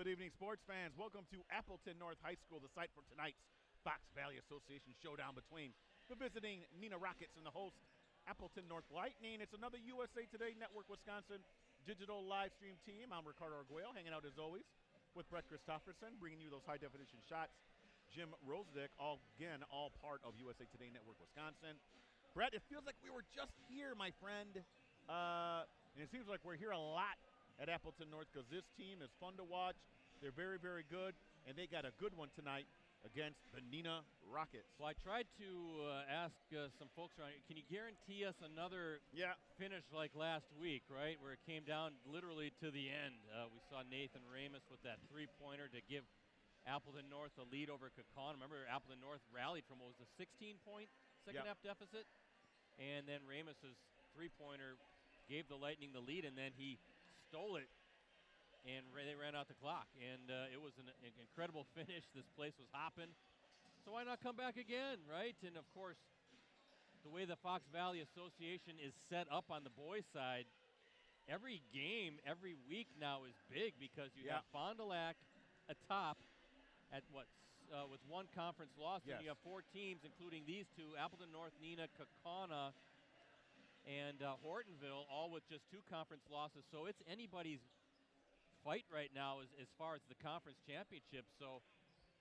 Good evening, sports fans. Welcome to Appleton North High School, the site for tonight's Fox Valley Association showdown between the visiting Neenah Rockets and the host Appleton North Lightning. It's another USA Today Network Wisconsin digital live stream team. I'm Ricardo Arguello, hanging out as always with Brett Christopherson, bringing you those high-definition shots. Jim Rosandick, all part of USA Today Network Wisconsin. Brett, it feels like we were just here, my friend. And it seems like we're here a lot at Appleton North because this team is fun to watch. They're very, very good, and they got a good one tonight against the Neenah Rockets. Well, I tried to ask some folks around here, can you guarantee us another finish like last week, right, where it came down literally to the end? We saw Nathan Ramus with that three-pointer to give Appleton North a lead over Kakon. Remember, Appleton North rallied from, what was a 16-point second-half deficit? And then Ramus's three-pointer gave the Lightning the lead, and then he stole it, and they ran out the clock. And it was an incredible finish. This place was hopping. So why not come back again, right? And, of course, the way the Fox Valley Association is set up on the boys' side, every game, every week now is big because you have Fond du Lac atop at with one conference loss. And you have four teams, including these two, Appleton North, Neenah, Kaukauna, and Hortonville, all with just two conference losses. So it's anybody's fight right now as far as the conference championship. So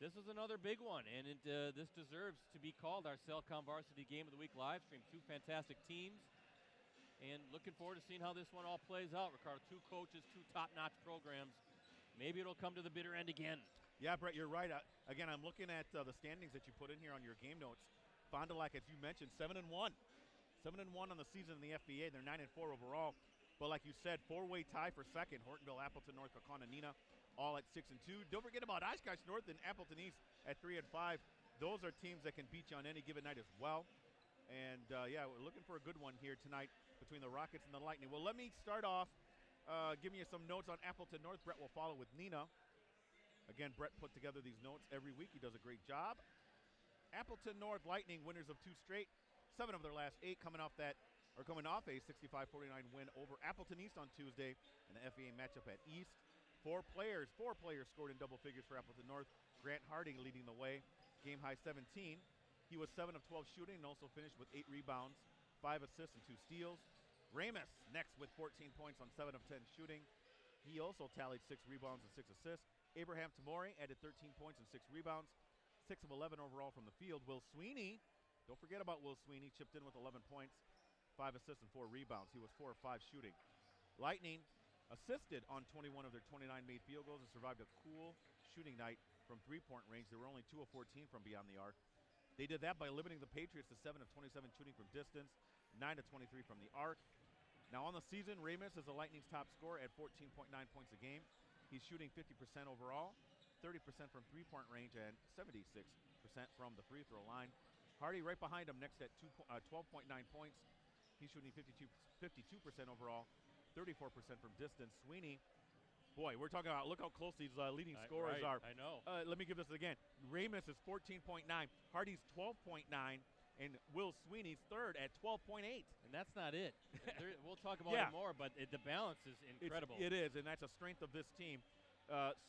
this is another big one, and this deserves to be called our Cellcom Varsity Game of the Week live stream. Two fantastic teams, and looking forward to seeing how this one all plays out. Ricardo, two coaches, two top-notch programs. Maybe it'll come to the bitter end again. Yeah, Brett, you're right. Again, I'm looking at the standings that you put in here on your game notes. Fond du Lac, as you mentioned, 7-1. 7-1 on the season in the FBA. They're 9-4 overall. But like you said, four-way tie for second. Hortonville, Appleton North, Kaukauna, Neenah, all at 6-2. Don't forget about Oshkosh North and Appleton East at 3-5. Those are teams that can beat you on any given night as well. And, we're looking for a good one here tonight between the Rockets and the Lightning. Well, let me start off giving you some notes on Appleton North. Brett will follow with Neenah. Again, Brett put together these notes every week. He does a great job. Appleton North Lightning, winners of two straight. 7 of their last 8 coming off a 65-49 win over Appleton East on Tuesday in the FVA matchup at East. Four players scored in double figures for Appleton North. Grant Harding leading the way, game high 17. He was 7 of 12 shooting and also finished with 8 rebounds, 5 assists and 2 steals. Ramus next with 14 points on 7 of 10 shooting. He also tallied 6 rebounds and 6 assists. Abraham Tamori added 13 points and 6 rebounds, 6 of 11 overall from the field. Will Sweeney, don't forget about Will Sweeney, chipped in with 11 points, 5 assists and 4 rebounds. He was 4 of 5 shooting. Lightning assisted on 21 of their 29 made field goals and survived a cool shooting night from three-point range. They were only 2 of 14 from beyond the arc. They did that by limiting the Patriots to 7 of 27 shooting from distance, 9 of 23 from the arc. Now on the season, Ramus is the Lightning's top scorer at 14.9 points a game. He's shooting 50% overall, 30% from three-point range, and 76% from the free throw line. Hardy right behind him next at 12.9 points. He's shooting 52% overall, 34% from distance. Sweeney, boy, we're talking about, look how close these leading scorers are. I know. Let me give this again. Ramus is 14.9, Hardy's 12.9, and Will Sweeney's third at 12.8. And that's not it. We'll talk about it more, but the balance is incredible. It is, and that's a strength of this team.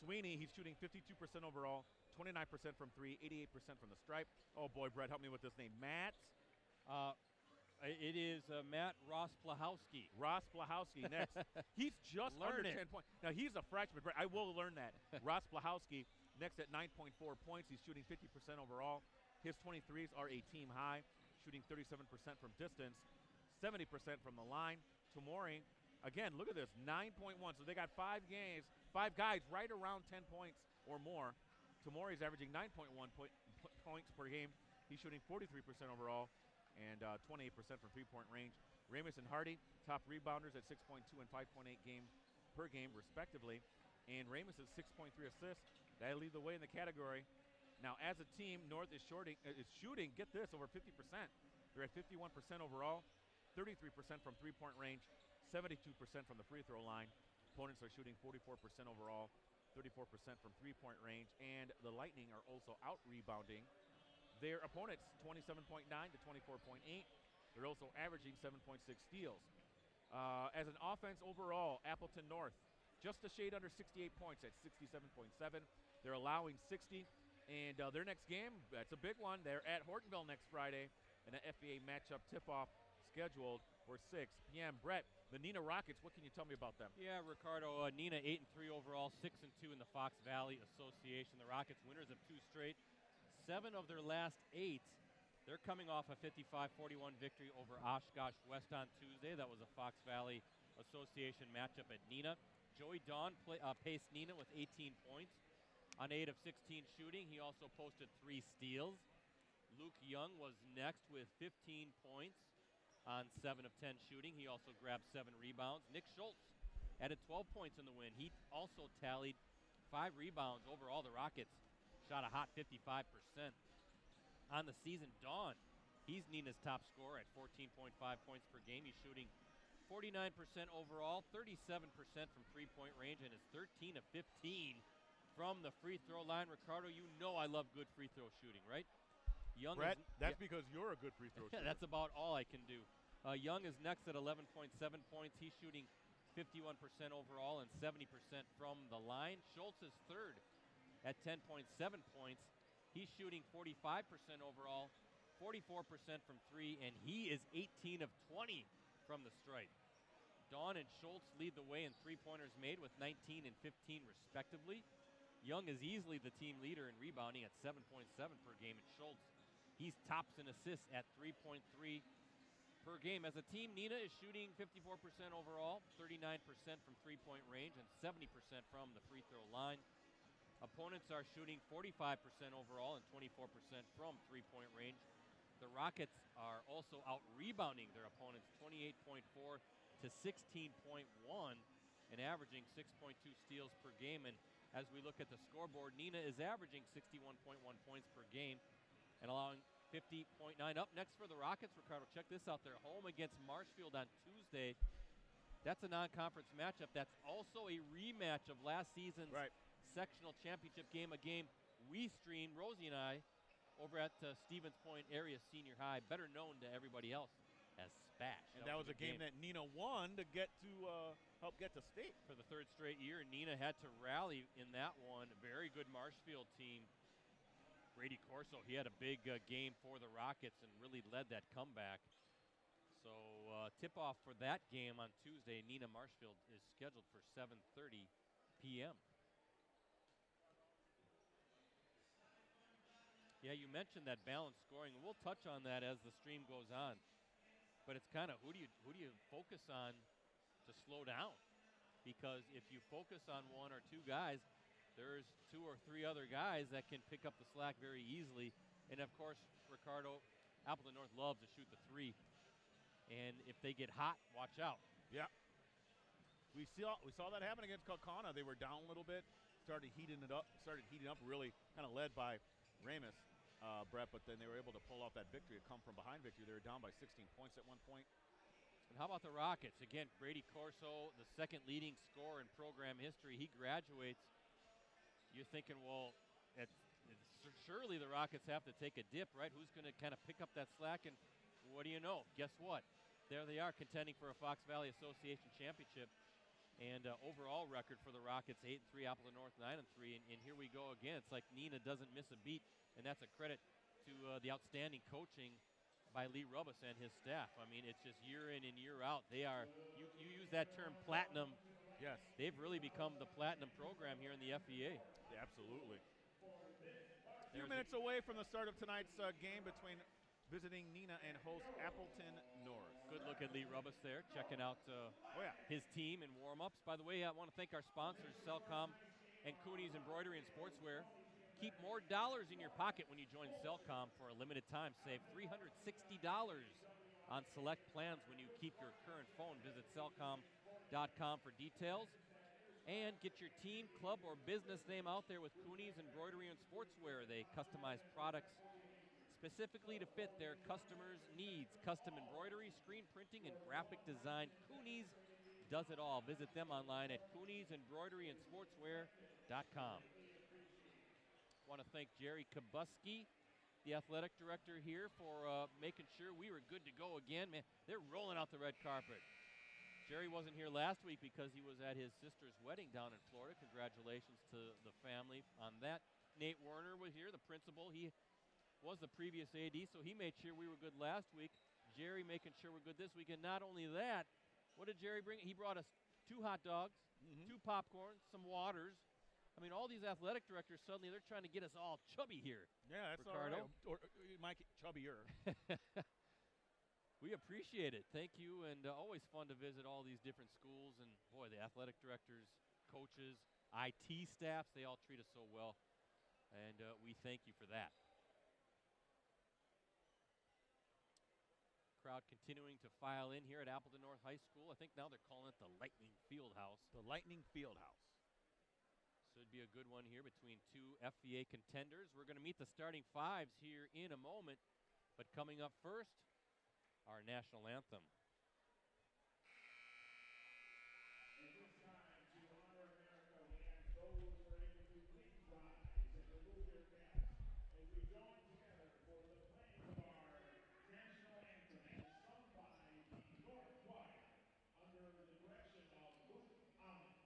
Sweeney, he's shooting 52% overall, 29% from 3, 88% from the stripe. Oh, boy, Brett, help me with this name. Matt? It is Matt Rosplahowski. Rosplahowski next. He's just under 10 points. Now, he's a freshman. Brett, I will learn that. Rosplahowski next at 9.4 points. He's shooting 50% overall. His 23s are a team high, shooting 37% from distance, 70% from the line. Tamori, again, look at this, 9.1. So they got 5 guys right around 10 points or more. Tamori's averaging 9.1 points per game. He's shooting 43% overall and 28% from three-point range. Ramus and Hardy, top rebounders at 6.2 and 5.8 per game, respectively. And Ramus is 6.3 assists. They lead the way in the category. Now, as a team, North is shooting, get this, over 50%. They're at 51% overall, 33% from three-point range, 72% from the free throw line. Opponents are shooting 44% overall, 34% from three-point range, and the Lightning are also out-rebounding their opponents, 27.9 to 24.8. They're also averaging 7.6 steals. As an offense overall, Appleton North just a shade under 68 points at 67.7. They're allowing 60. And their next game, that's a big one. They're at Hortonville next Friday in an FBA matchup tip-off scheduled for 6 p.m. Brett, the Neenah Rockets, what can you tell me about them? Yeah, Ricardo, Neenah 8-3 overall, 6-2 in the Fox Valley Association. The Rockets winners of 2 straight, 7 of their last 8. They're coming off a 55-41 victory over Oshkosh West on Tuesday. That was a Fox Valley Association matchup at Neenah. Joey Dawn paced Neenah with 18 points on 8 of 16 shooting. He also posted 3 steals. Luke Young was next with 15 points on 7 of 10 shooting. He also grabbed 7 rebounds. Nick Schultz added 12 points in the win. He also tallied 5 rebounds. Overall, the Rockets shot a hot 55%. On the season, Dawn, he's Neenah's top scorer at 14.5 points per game. He's shooting 49% overall, 37% from three-point range, and is 13 of 15 from the free throw line. Ricardo, you know I love good free throw shooting, right? Young Brett, that's because you're a good free throw shooter. That's about all I can do. Young is next at 11.7 points. He's shooting 51% overall and 70% from the line. Schultz is third at 10.7 points. He's shooting 45% overall, 44% from 3, and he is 18 of 20 from the stripe. Dawn and Schultz lead the way in three-pointers made with 19 and 15 respectively. Young is easily the team leader in rebounding at 7.7 per game, and Schultz, he's tops in assists at 3.3 per game. As a team, Neenah is shooting 54% overall, 39% from three-point range, and 70% from the free throw line. Opponents are shooting 45% overall and 24% from three-point range. The Rockets are also out-rebounding their opponents 28.4 to 16.1 and averaging 6.2 steals per game. And as we look at the scoreboard, Neenah is averaging 61.1 points per game and allowing 50.9. Up next for the Rockets, Ricardo, check this out. They're home against Marshfield on Tuesday. That's a non-conference matchup. That's also a rematch of last season's sectional championship game, a game we streamed, Rosie and I, over at Stevens Point Area Senior High, better known to everybody else as Spash. And that was a game that Neenah won to get to help get to state. For the third straight year, Neenah had to rally in that one. A very good Marshfield team. Brady Corso, he had a big game for the Rockets and really led that comeback. So tip-off for that game on Tuesday, Neenah Marshfield, is scheduled for 7:30 p.m. Yeah, you mentioned that balanced scoring, and we'll touch on that as the stream goes on. But it's kind of who do you focus on to slow down? Because if you focus on one or two guys, there's 2 or 3 other guys that can pick up the slack very easily. And of course, Ricardo, Appleton North loves to shoot the 3. And if they get hot, watch out. Yeah. We saw that happen against Kaukauna. They were down a little bit, started heating up really kind of led by Ramus. Brett, but then they were able to pull off that victory, a come from behind victory. They were down by 16 points at one point. And how about the Rockets? Again, Brady Corso, the second leading scorer in program history. He graduates. You're thinking, well, surely the Rockets have to take a dip, right? Who's going to kind of pick up that slack? And what do you know? Guess what? There they are contending for a Fox Valley Association championship. And overall record for the Rockets, 8-3, Appleton North 9-3. And here we go again. It's like Neenah doesn't miss a beat. And that's a credit to the outstanding coaching by Lee Rubbis and his staff. I mean, it's just year in and year out. They are, you use that term platinum. Yes. They've really become the platinum program here in the FBA. Yeah, absolutely. A few minutes away from the start of tonight's game between visiting Neenah and host Appleton North. Good look at Lee Rubbis there, checking out his team and warm-ups. By the way, I want to thank our sponsors, Cellcom and Cooney's Embroidery and Sportswear. Keep more dollars in your pocket when you join Cellcom for a limited time. Save $360 on select plans when you keep your current phone. Visit cellcom.com for details. And get your team, club, or business name out there with Cooney's Embroidery and Sportswear. They customize products specifically to fit their customers' needs. Custom embroidery, screen printing, and graphic design. Cooney's does it all. Visit them online at Cooney'sEmbroideryandSportswear.com. Want to thank Jerry Kabuski, the athletic director here, for making sure we were good to go again. Man, they're rolling out the red carpet. Jerry wasn't here last week because he was at his sister's wedding down in Florida. Congratulations to the family on that. Nate Werner was here, the principal. He was the previous AD, so he made sure we were good last week. Jerry making sure we're good this week. And not only that, what did Jerry bring? He brought us 2 hot dogs, 2 popcorn, some waters. I mean, all these athletic directors, suddenly they're trying to get us all chubby here. Yeah, that's Ricardo. all right. Or you might get chubbier. We appreciate it. Thank you, and always fun to visit all these different schools. And, boy, the athletic directors, coaches, IT staffs, they all treat us so well, and we thank you for that. Crowd continuing to file in here at Appleton North High School. I think now they're calling it the Lightning Fieldhouse. The Lightning Fieldhouse. Should be a good one here between 2 FVA contenders. We're going to meet the starting 5s here in a moment, but coming up first, our national anthem. At this time, to honor America, we ask those who are able to please rise and remove your caps as we join together for the playing of our national anthem as sung by the North Choir under the direction of Luke Ahmed.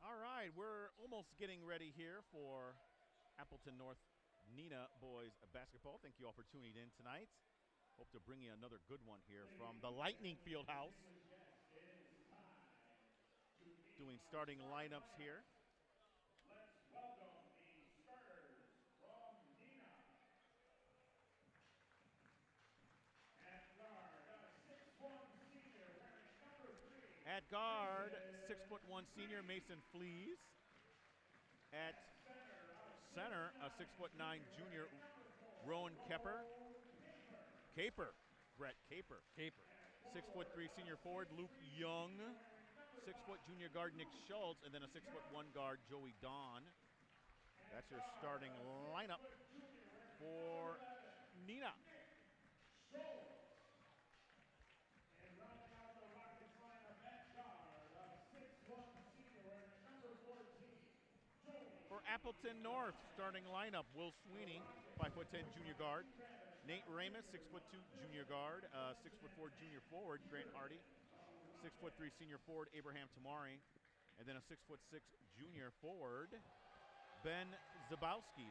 All right, we're almost getting ready here for Appleton North Neenah boys basketball. Thank you all for tuning in tonight. Hope to bring you another good one here from the Lightning Fieldhouse. Doing starting lineups here. Let's welcome the starters from Neenah. At guard, a 6'1" senior wearing number 3. At guard, 6'1" senior Mason Flees. At center, a 6'9" junior Rowan Kepper. Brett Caper. 6'3" senior forward Luke Young. 6' junior guard Nick Schultz, and then a 6'1" guard Joey Dawn. That's your starting lineup for Neenah. And rounding out the Rockets lineup at guard, a 6'1" senior wearing number 14, Joey. For Appleton North, starting lineup, Will Sweeney, 5'10" junior guard. Nate Ramus, 6'2" junior guard. 6'4" junior forward, Grant Hardy. 6'3" senior forward, Abraham Tamari. And then a 6'6" junior forward, Ben Zablowski,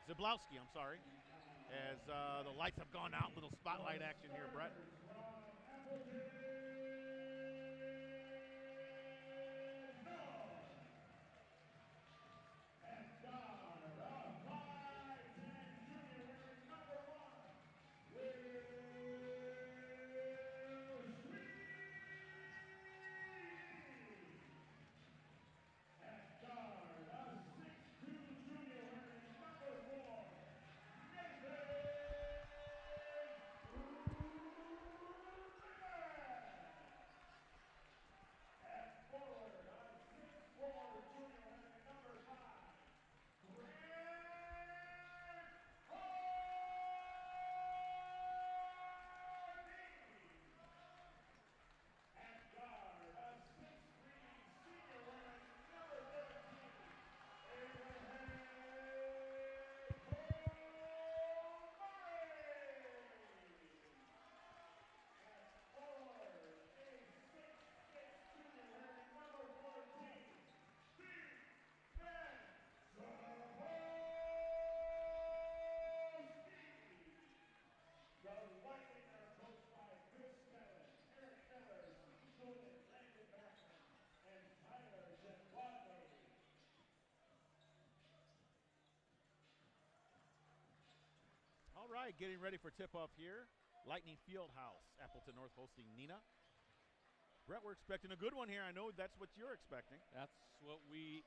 as the lights have gone out. Little spotlight action here, Brett. right, getting ready for tip-off here. Lightning Fieldhouse, Appleton North hosting Neenah. Brett, we're expecting a good one here. I know that's what you're expecting. That's what we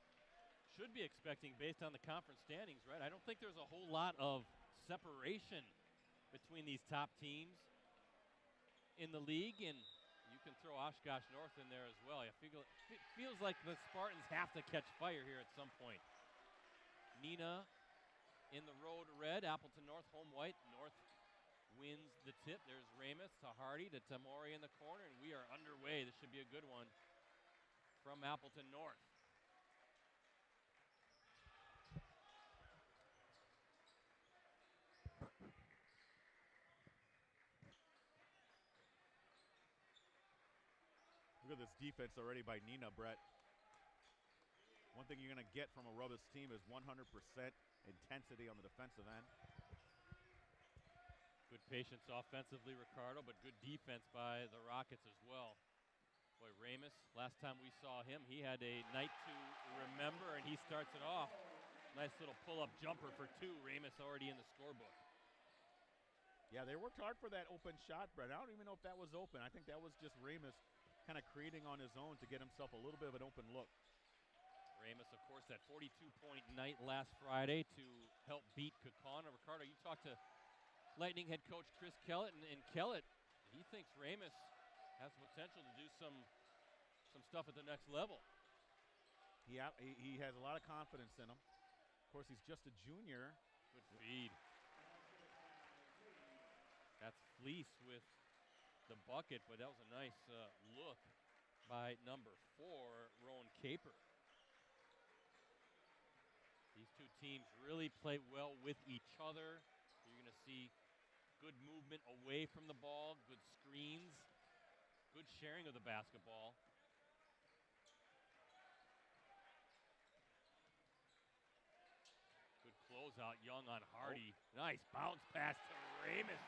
should be expecting based on the conference standings, right? I don't think there's a whole lot of separation between these top teams in the league, and you can throw Oshkosh North in there as well. It feels like the Spartans have to catch fire here at some point. Neenah in the road red, Appleton North home white. North wins the tip. There's Ramus to Hardy to Tamori in the corner, and we are underway. This should be a good one from Appleton North. Look at this defense already by Neenah, Brett. One thing you're going to get from a Rubis team is 100% intensity on the defensive end. Good patience offensively, Ricardo, but good defense by the Rockets as well. Boy, Ramus, last time we saw him, he had a night to remember, and he starts it off. Nice little pull-up jumper for two. Ramus already in the scorebook. Yeah, they worked hard for that open shot, Brett. I don't even know if that was open. I think that was just Ramus kind of creating on his own to get himself a little bit of an open look. Ramus, of course, that 42-point night last Friday to help beat Kaukauna. Ricardo, you talked to Lightning head coach Chris Kellett, and Kellett, he thinks Ramus has the potential to do some stuff at the next level. Yeah, he has a lot of confidence in him. Of course, he's just a junior. Good feed. That's Fleece with the bucket, but that was a nice look by number 4, Rowan Caper. These two teams really play well with each other. You're going to see good movement away from the ball, good screens, good sharing of the basketball. Good closeout, Young on Hardy. Nice bounce pass to Ramus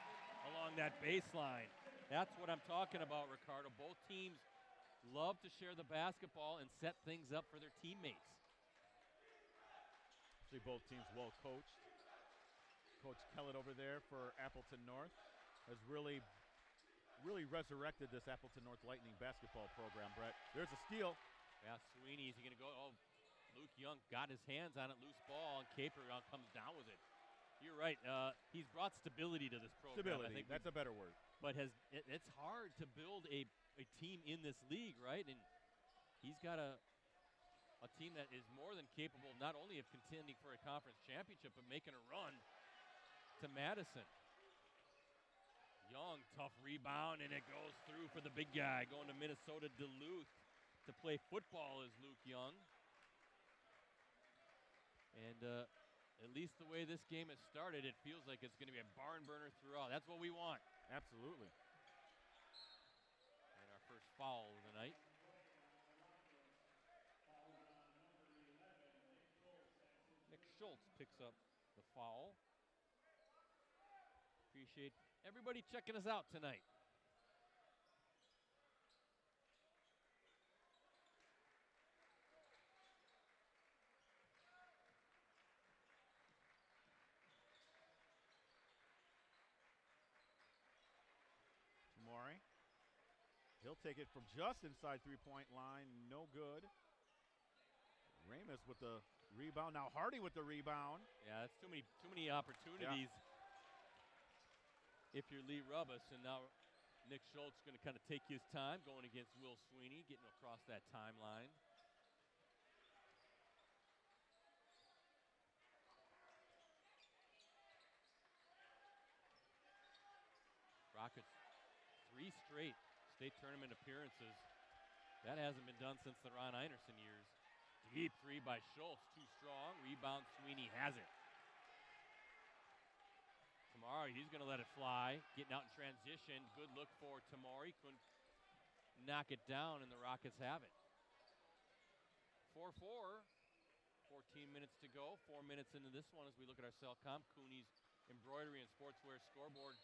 along that baseline. That's what I'm talking about, Ricardo. Both teams love to share the basketball and set things up for their teammates. See, both teams well coached. Coach Kellett over there for Appleton North has really resurrected this Appleton North Lightning basketball program, Brett. There's a steal. Yeah, Sweeney, is he going to go? Oh, Luke Young got his hands on it, loose ball, and Caper comes down with it. You're right. He's brought stability to this program. Stability, I think that's a better word. But it's hard to build a team in this league, right? And he's got a team that is more than capable not only of contending for a conference championship, but making a run to Madison. Young, tough rebound, and it goes through for the big guy. Going to Minnesota Duluth to play football is Luke Young. And at least the way this game has started, it feels like it's going to be a barn burner throughout. That's what we want. Absolutely. And our first foul of the night. Nick Schultz picks up the foul. Appreciate everybody checking us out tonight. Tamori. He'll take it from just inside three-point line. No good. Ramus with the rebound. Now Hardy with the rebound. Yeah, that's too many opportunities. Yeah. If you're Lee Rubis, and now Nick Schultz going to kind of take his time going against Will Sweeney, getting across that timeline. Rockets 3 straight state tournament appearances. That hasn't been done since the Ron Einerson years. Deep 3 by Schultz, too strong. Rebound, Sweeney has it. Tamori, he's going to let it fly. Getting out in transition. Good look for Tamori. Couldn't knock it down, and the Rockets have it. 4-4. 14 minutes to go. 4 minutes into this one as we look at our Cellcom. Cooney's embroidery and sportswear scoreboard.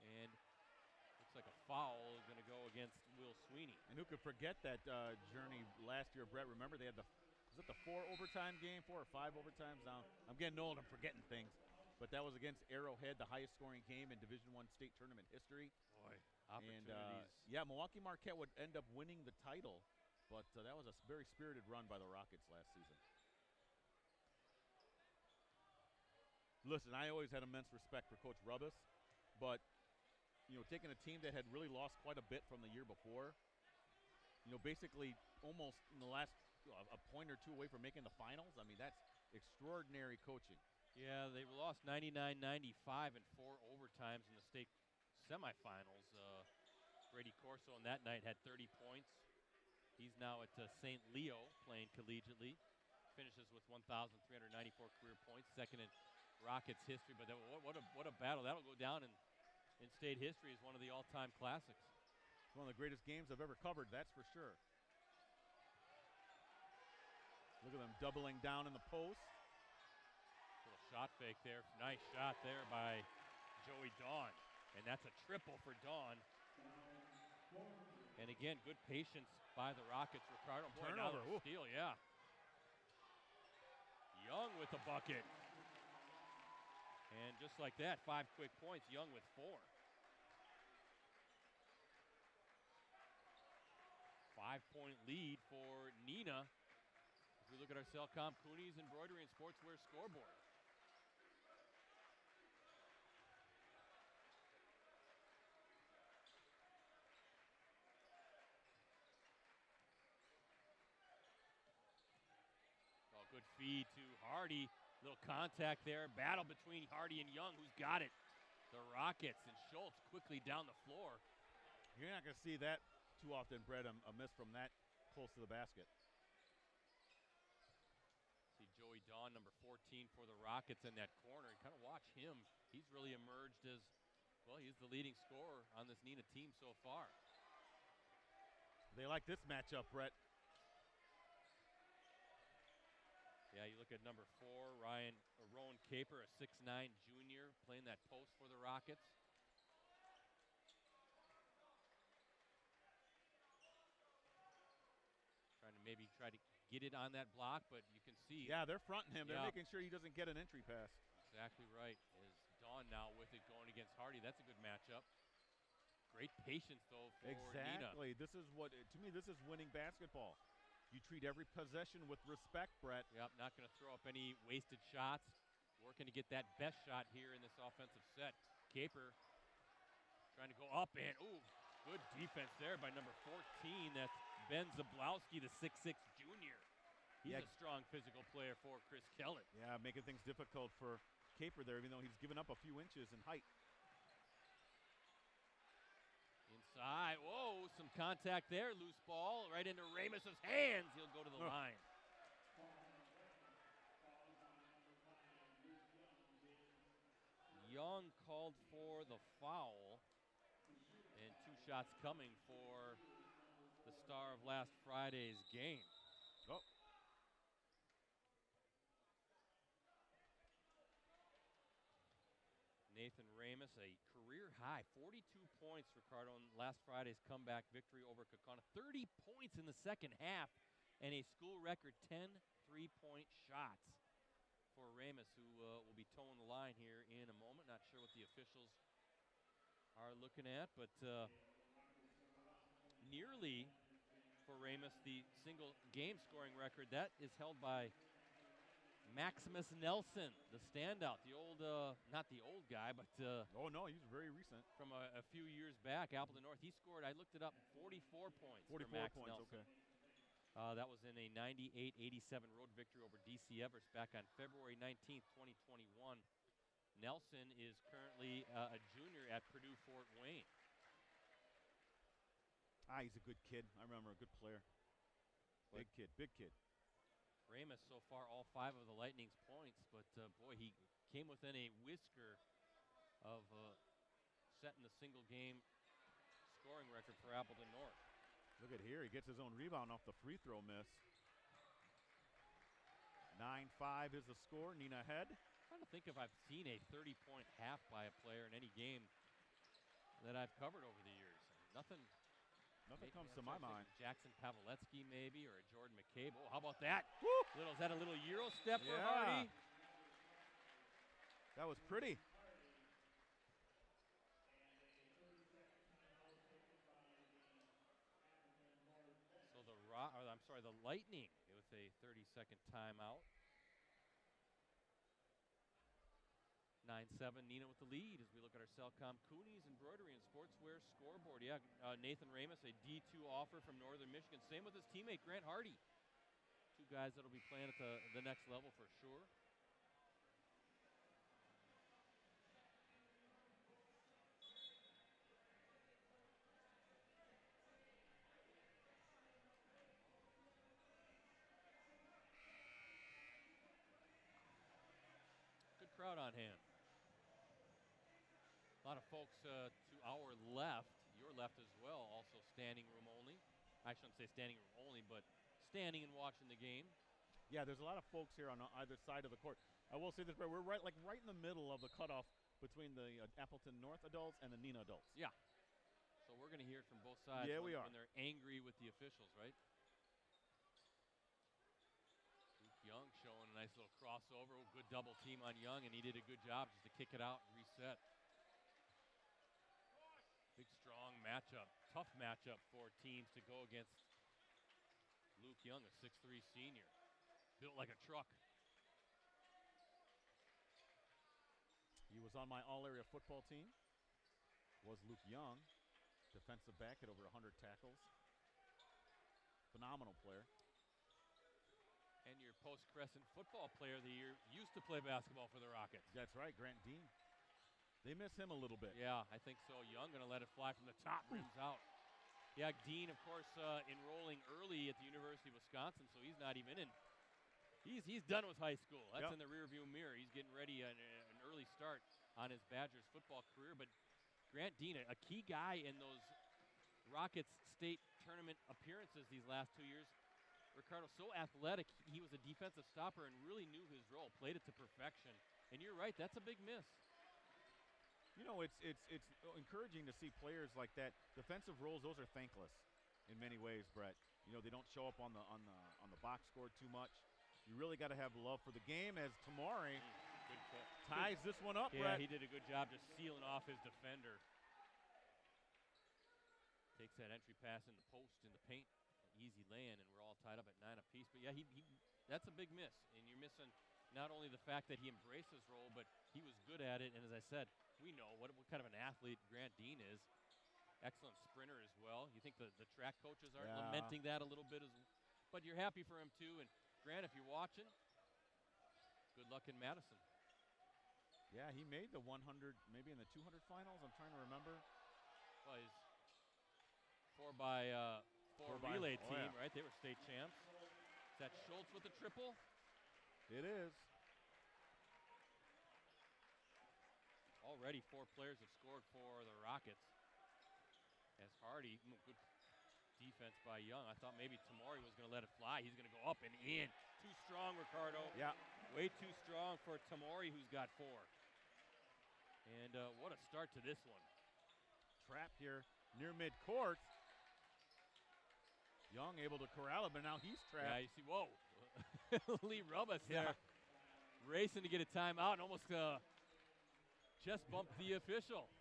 And looks like a foul is going to go against Will Sweeney. And who could forget that journey last year, Brett? Remember they had was it the 4 overtime game, 4 or 5 overtimes? Now I'm getting old, I'm forgetting things. but that was against Arrowhead, the highest scoring game in Division I state tournament history. Boy, And, opportunities. yeah, Milwaukee Marquette would end up winning the title, but that was a very spirited run by the Rockets last season. Listen, I always had immense respect for Coach Rubbis, but, you know, taking a team that had really lost quite a bit from the year before, you know, basically almost in the last a point or two away from making the finals, I mean, that's extraordinary coaching. Yeah, they lost 99-95 in 4 overtimes in the state semifinals. Brady Corso on that night had 30 points. He's now at St. Leo playing collegiately. Finishes with 1,394 career points, second in Rockets history. But what a battle. That'll go down in state history as one of the all-time classics. One of the greatest games I've ever covered, that's for sure. Look at them doubling down in the post. Little shot fake there. Nice shot there by Joey Dawn. And that's a triple for Dawn. And again, good patience by the Rockets. Ricardo, boy, now Turnover. they'll steal, yeah. Young with the bucket. And just like that, 5 quick points. Young with 4. 5-point lead for Neenah. As we look at our Cellcom Coonies Embroidery and Sportswear scoreboard. Oh, good feed to Hardy. Little contact there. Battle between Hardy and Young. Who's got it? The Rockets, and Schultz quickly down the floor. You're not going to see that too often, Brett, a miss from that close to the basket. See Joey Dawn, number 14 for the Rockets in that corner. And kind of watch him. He's really emerged as, well, he's the leading scorer on this Neenah team so far. They like this matchup, Brett. Yeah, you look at number 4, Rowan Caper, a 6'9" junior, playing that post for the Rockets. Trying to maybe try to get it on that block, but you can see. Yeah, they're fronting him. Yeah. They're making sure he doesn't get an entry pass. Exactly right. Is Dawn now with it going against Hardy. That's a good matchup. Great patience, though, for Neenah. Exactly. This is what, to me, this is winning basketball. You treat every possession with respect, Brett. Yep, not going to throw up any wasted shots. Working to get that best shot here in this offensive set. Caper trying to go up, and, ooh, good defense there by number 14. That's Ben Zablowski, the 6'6" junior. He's a strong physical player for Chris Kellett. Yeah, making things difficult for Caper there, even though he's given up a few inches in height. Inside, whoa, some contact there. Loose ball right into Ramos's hands. He'll go to the line. Young called for the foul. And 2 shots coming for the star of last Friday's game. Oh. Nathan Ramos, a career high, 42 points, Ricardo, in last Friday's comeback victory over Kaukauna. 30 points in the second half, and a school record 10 3-point shots for Ramos, who will be towing the line here in a moment. Not sure what the officials are looking at, but nearly for Ramos the single game scoring record. That is held by Maximus Nelson, the standout, the old, not the old guy, but oh no, he's very recent. From a few years back, Appleton North. He scored, I looked it up, 44 points. 44 for Max points, Nelson. okay. That was in a 98-87 road victory over DC Everest back on February 19th, 2021. Nelson is currently a junior at Purdue Fort Wayne. He's a good kid. I remember, a good player. Big kid, big kid. Ramos so far all 5 of the Lightning's points, but boy, he came within a whisker of setting the single game scoring record for Appleton North. Look at here, he gets his own rebound off the free throw miss. 9-5 is the score, Neenah ahead. I'm trying to think if I've seen a 30-point half by a player in any game that I've covered over the years. Nothing comes to my mind. Jackson Pavletsky maybe, or a Jordan McCabe. Oh, how about that? Woo! Is that a little Euro step for Yeah. Hardy? That was pretty. So the Lightning with a 30-second timeout. 9-7, Neenah with the lead as we look at our Cellcom Coonies Embroidery and Sportswear scoreboard. Yeah, Nathan Ramus, a D2 offer from Northern Michigan. Same with his teammate, Grant Hardy. Two guys that will be playing at the next level for sure. Good crowd on hand. A lot of folks to our left, your left as well, also standing room only. I shouldn't say standing room only, but standing and watching the game. Yeah, there's a lot of folks here on either side of the court. I will say this, Brett, we're right in the middle of the cutoff between the Appleton North adults and the Neenah adults. Yeah. So we're going to hear it from both sides we are. when they're angry with the officials, right? Luke Young showing a nice little crossover. Good double team on Young, and he did a good job just to kick it out and reset. Big, strong matchup. Tough matchup for teams to go against Luke Young, a 6'3 senior. Built like a truck. He was on my all-area football team. Was Luke Young, defensive back at over 100 tackles. Phenomenal player. And your post-Crescent football player of the year used to play basketball for the Rockets. That's right, Grant Dean. They miss him a little bit. Yeah, I think so. Young going to let it fly from the top, rims out. Yeah, Dean, of course, enrolling early at the University of Wisconsin, so he's not even in. He's done with high school. That's in the rearview mirror. He's getting ready an early start on his Badgers football career. But Grant Dean, a key guy in those Rockets state tournament appearances these last 2 years. Ricardo, so athletic. He was a defensive stopper and really knew his role, played it to perfection. And you're right, that's a big miss. You know, it's encouraging to see players like that. Defensive roles, those are thankless in many ways, Brett. You know, they don't show up on the box score too much. You really got to have love for the game as Tamari ties this one up, Yeah, Brett. he did a good job just sealing off his defender. Takes that entry pass in the post, in the paint. Easy lay-in, and we're all tied up at 9 apiece. But, yeah, that's a big miss. And you're missing not only the fact that he embraced his role, but he was good at it. And as I said, we know what kind of an athlete Grant Dean is. Excellent sprinter as well. You think the track coaches are lamenting that a little bit, but you're happy for him too. And Grant, if you're watching, good luck in Madison. Yeah, he made the 100, maybe in the 200 finals. I'm trying to remember. Well, he's four by relay team, right? They were state champs. Is that Schultz with the triple? It is. Already 4 players have scored for the Rockets. As Hardy, good defense by Young. I thought maybe Tamari was going to let it fly. He's going to go up and in. Too strong, Ricardo. Yeah. Way too strong for Tamari, who's got 4. And what a start to this one. Trapped here near midcourt. Young able to corral it, but now he's trapped. Yeah, you see, whoa. Lee Rubus there racing to get a timeout and almost chest bumped the official.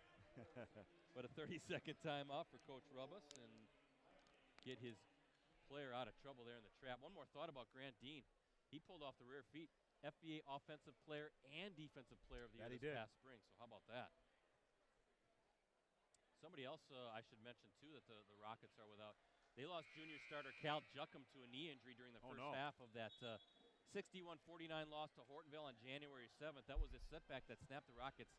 But a 30-second timeout for Coach Rubus and get his player out of trouble there in the trap. One more thought about Grant Dean. He pulled off the rear feet. FBA Offensive Player and Defensive Player of the Year this past spring. So how about that? Somebody else I should mention, too, that the Rockets are without. They lost junior starter Cal Juckham to a knee injury during the first half of that 61-49 loss to Hortonville on January 7th. That was a setback that snapped the Rockets'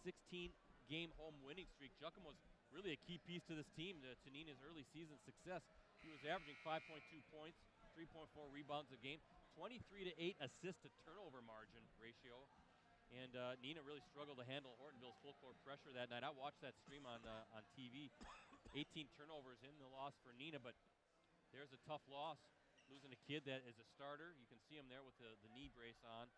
16-game home winning streak. Juckham was really a key piece to this team, to Neenah's early season success. He was averaging 5.2 points, 3.4 rebounds a game, 23-8 assist-to-turnover margin ratio. And Neenah really struggled to handle Hortonville's full-court pressure that night. I watched that stream on TV. 18 turnovers in the loss for Neenah, but there's a tough loss. Losing a kid that is a starter. You can see him there with the knee brace on.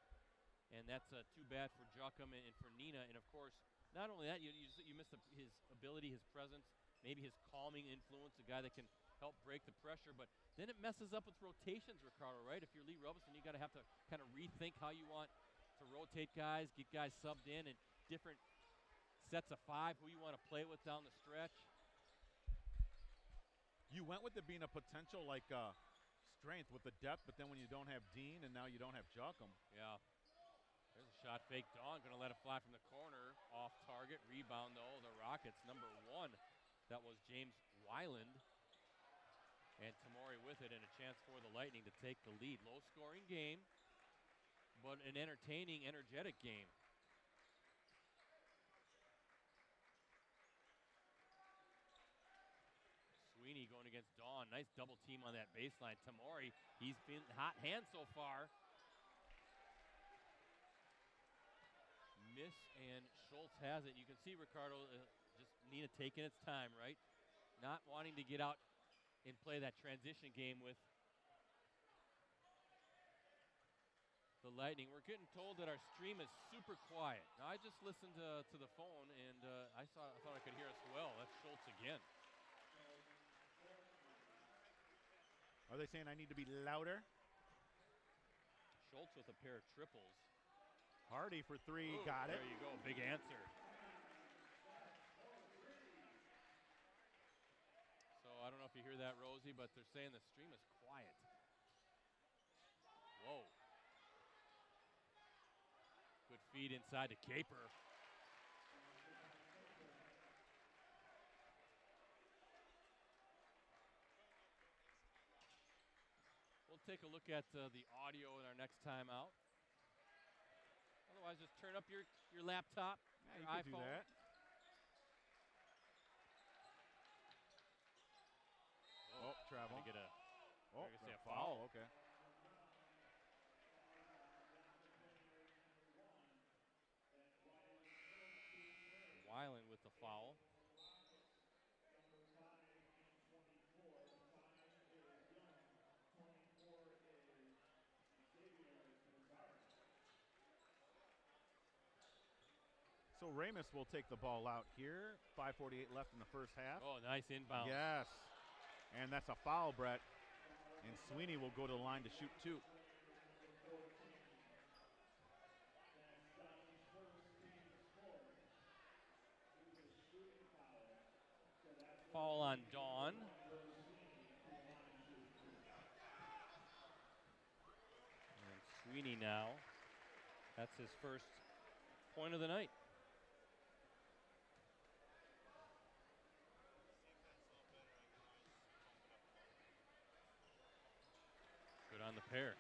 And that's too bad for Juckham and for Neenah. And, of course, not only that, you miss his ability, his presence, maybe his calming influence, a guy that can help break the pressure. But then it messes up with rotations, Ricardo, right? If you're Lee Rubis, then you got to have to kind of rethink how you want to to rotate guys, get guys subbed in, and different sets of 5, who you want to play with down the stretch. You went with it being a potential like strength with the depth, but then when you don't have Dean and now you don't have Juckum. Yeah. There's a shot fake. Dawn going to let it fly from the corner. Off target. Rebound, though. The Rockets, number 1. That was James Weiland. And Tamori with it, and a chance for the Lightning to take the lead. Low-scoring game, but an entertaining, energetic game. Sweeney going against Dawn. Nice double team on that baseline. Tamori, he's been hot hand so far. Miss, and Schultz has it. You can see Ricardo, just Neenah taking its time, right? Not wanting to get out and play that transition game with the Lightning. We're getting told that our stream is super quiet. Now, I just listened to the phone, and I thought I could hear us well. That's Schultz again. Are they saying I need to be louder? Schultz with a pair of triples. Hardy for 3, Ooh, got it. There you go, big answer. So I don't know if you hear that, Rosie, but they're saying the stream is quiet. Whoa. Good feed inside to Caper. We'll take a look at the audio in our next timeout. Otherwise, just turn up your laptop, Yeah, your you iPhone. can do that. Oh, travel. Get a, Oh, gonna say a foul. Okay. Weiland with the foul. So Ramus will take the ball out here. 5:48 left in the first half. Oh, nice inbound. Yes. And that's a foul, Brett. And Sweeney will go to the line to shoot 2. Foul on Dawn. And Sweeney now. That's his first point of the night. Good on the pair.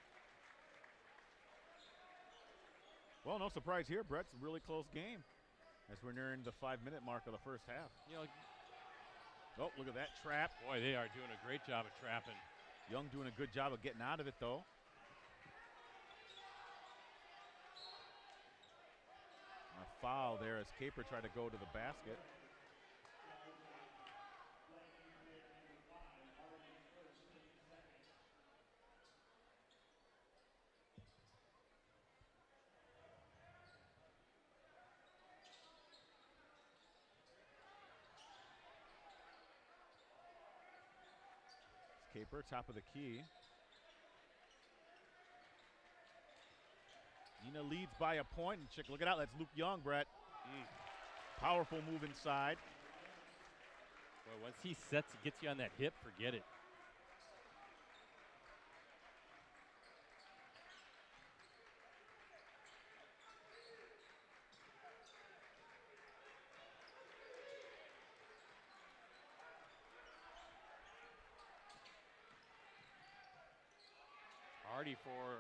Well, no surprise here, Brett. It's a really close game as we're nearing the 5-minute mark of the first half. You know, oh, look at that trap. boy, they are doing a great job of trapping. Young doing a good job of getting out of it, though. A foul there as Caper tried to go to the basket. Caper, top of the key. Neenah leads by a point, and look it out, that's Luke Young, Brett. Powerful move inside. Boy, once he sets, gets you on that hip, forget it. Hardy for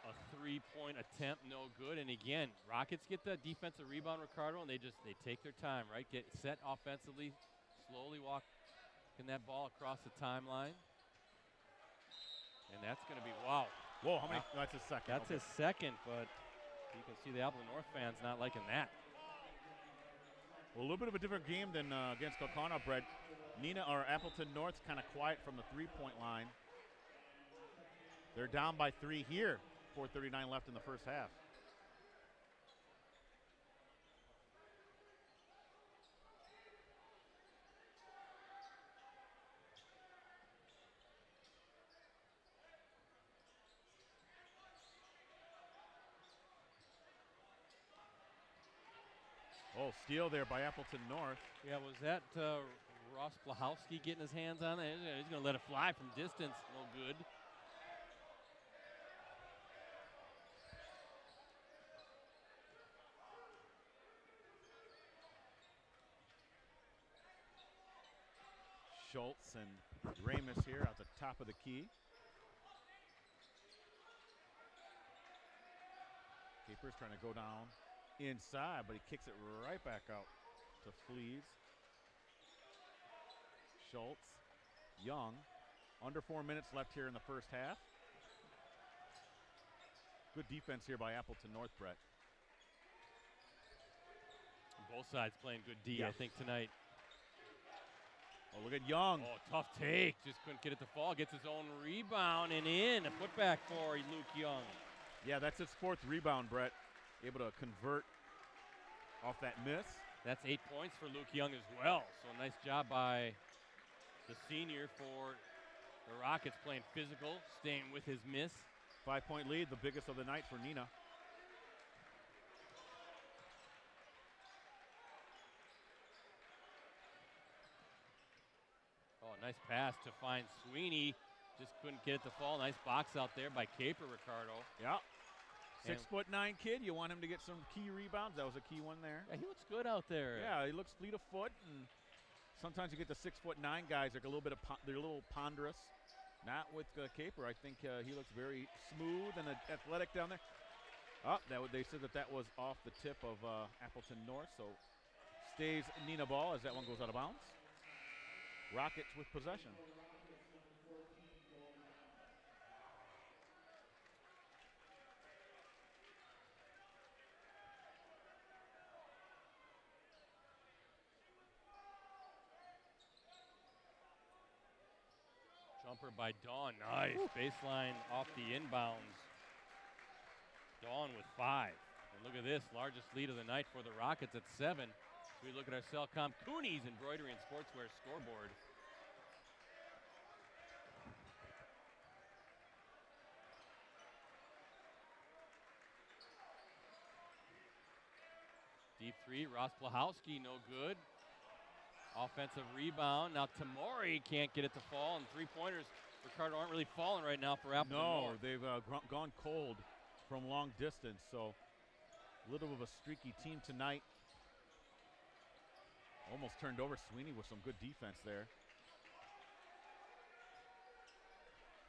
a three-point attempt, no good. And again, Rockets get the defensive rebound, Ricardo, and they take their time, right? Get set offensively, slowly walking that ball across the timeline. And that's going to be, wow. Whoa, how many? That's his second. That's his second, but you can see the Appleton North fans not liking that. Well, a little bit of a different game than against Kaukauna, Brett. Neenah or Appleton North's kind of quiet from the three-point line. They're down by 3 here. 4:39 left in the first half. Oh, steal there by Appleton North. Yeah, was that Ross Blahowski getting his hands on it? He's going to let it fly from distance. No good. Schultz and Ramus here at the top of the key. Capers trying to go down inside, but he kicks it right back out to Fleas. Schultz, Young, under 4 minutes left here in the first half. Good defense here by Appleton North, Brett. Both sides playing good D, I think, tonight. Oh, look at Young. Oh, tough take. Just couldn't get it to fall. Gets his own rebound and in. A putback for Luke Young. Yeah, that's his 4th rebound, Brett. Able to convert off that miss. That's 8 points for Luke Young as well. So a nice job by the senior for the Rockets, playing physical, staying with his miss. 5-point lead, the biggest of the night for Neenah. Oh, nice pass to find Sweeney. Just couldn't get it to fall. Nice box out there by Caper, Ricardo. Yeah. 6'9" kid. You want him to get some key rebounds. That was a key one there. Yeah, he looks good out there. Yeah, he looks fleet of foot, and sometimes you get the 6'9" guys. They're a little bit they're a little ponderous. Not with Caper. I think he looks very smooth and athletic down there. Oh, they said that was off the tip of Appleton North, so stays Neenah ball as that one goes out of bounds. Rockets with possession. Jumper by Dawn. Nice. Woo. Baseline off the inbounds. Dawn with 5. And look at this, largest lead of the night for the Rockets at 7. So we look at our Cellcom Cooney's Embroidery and Sportswear scoreboard. Deep 3, Ross Blahowski, no good. Offensive rebound. Now Tamori can't get it to fall, and 3-pointers, Ricardo, aren't really falling right now for Appleton North. No, they've gone cold from long distance, so a little bit of a streaky team tonight. Almost turned over Sweeney with some good defense there.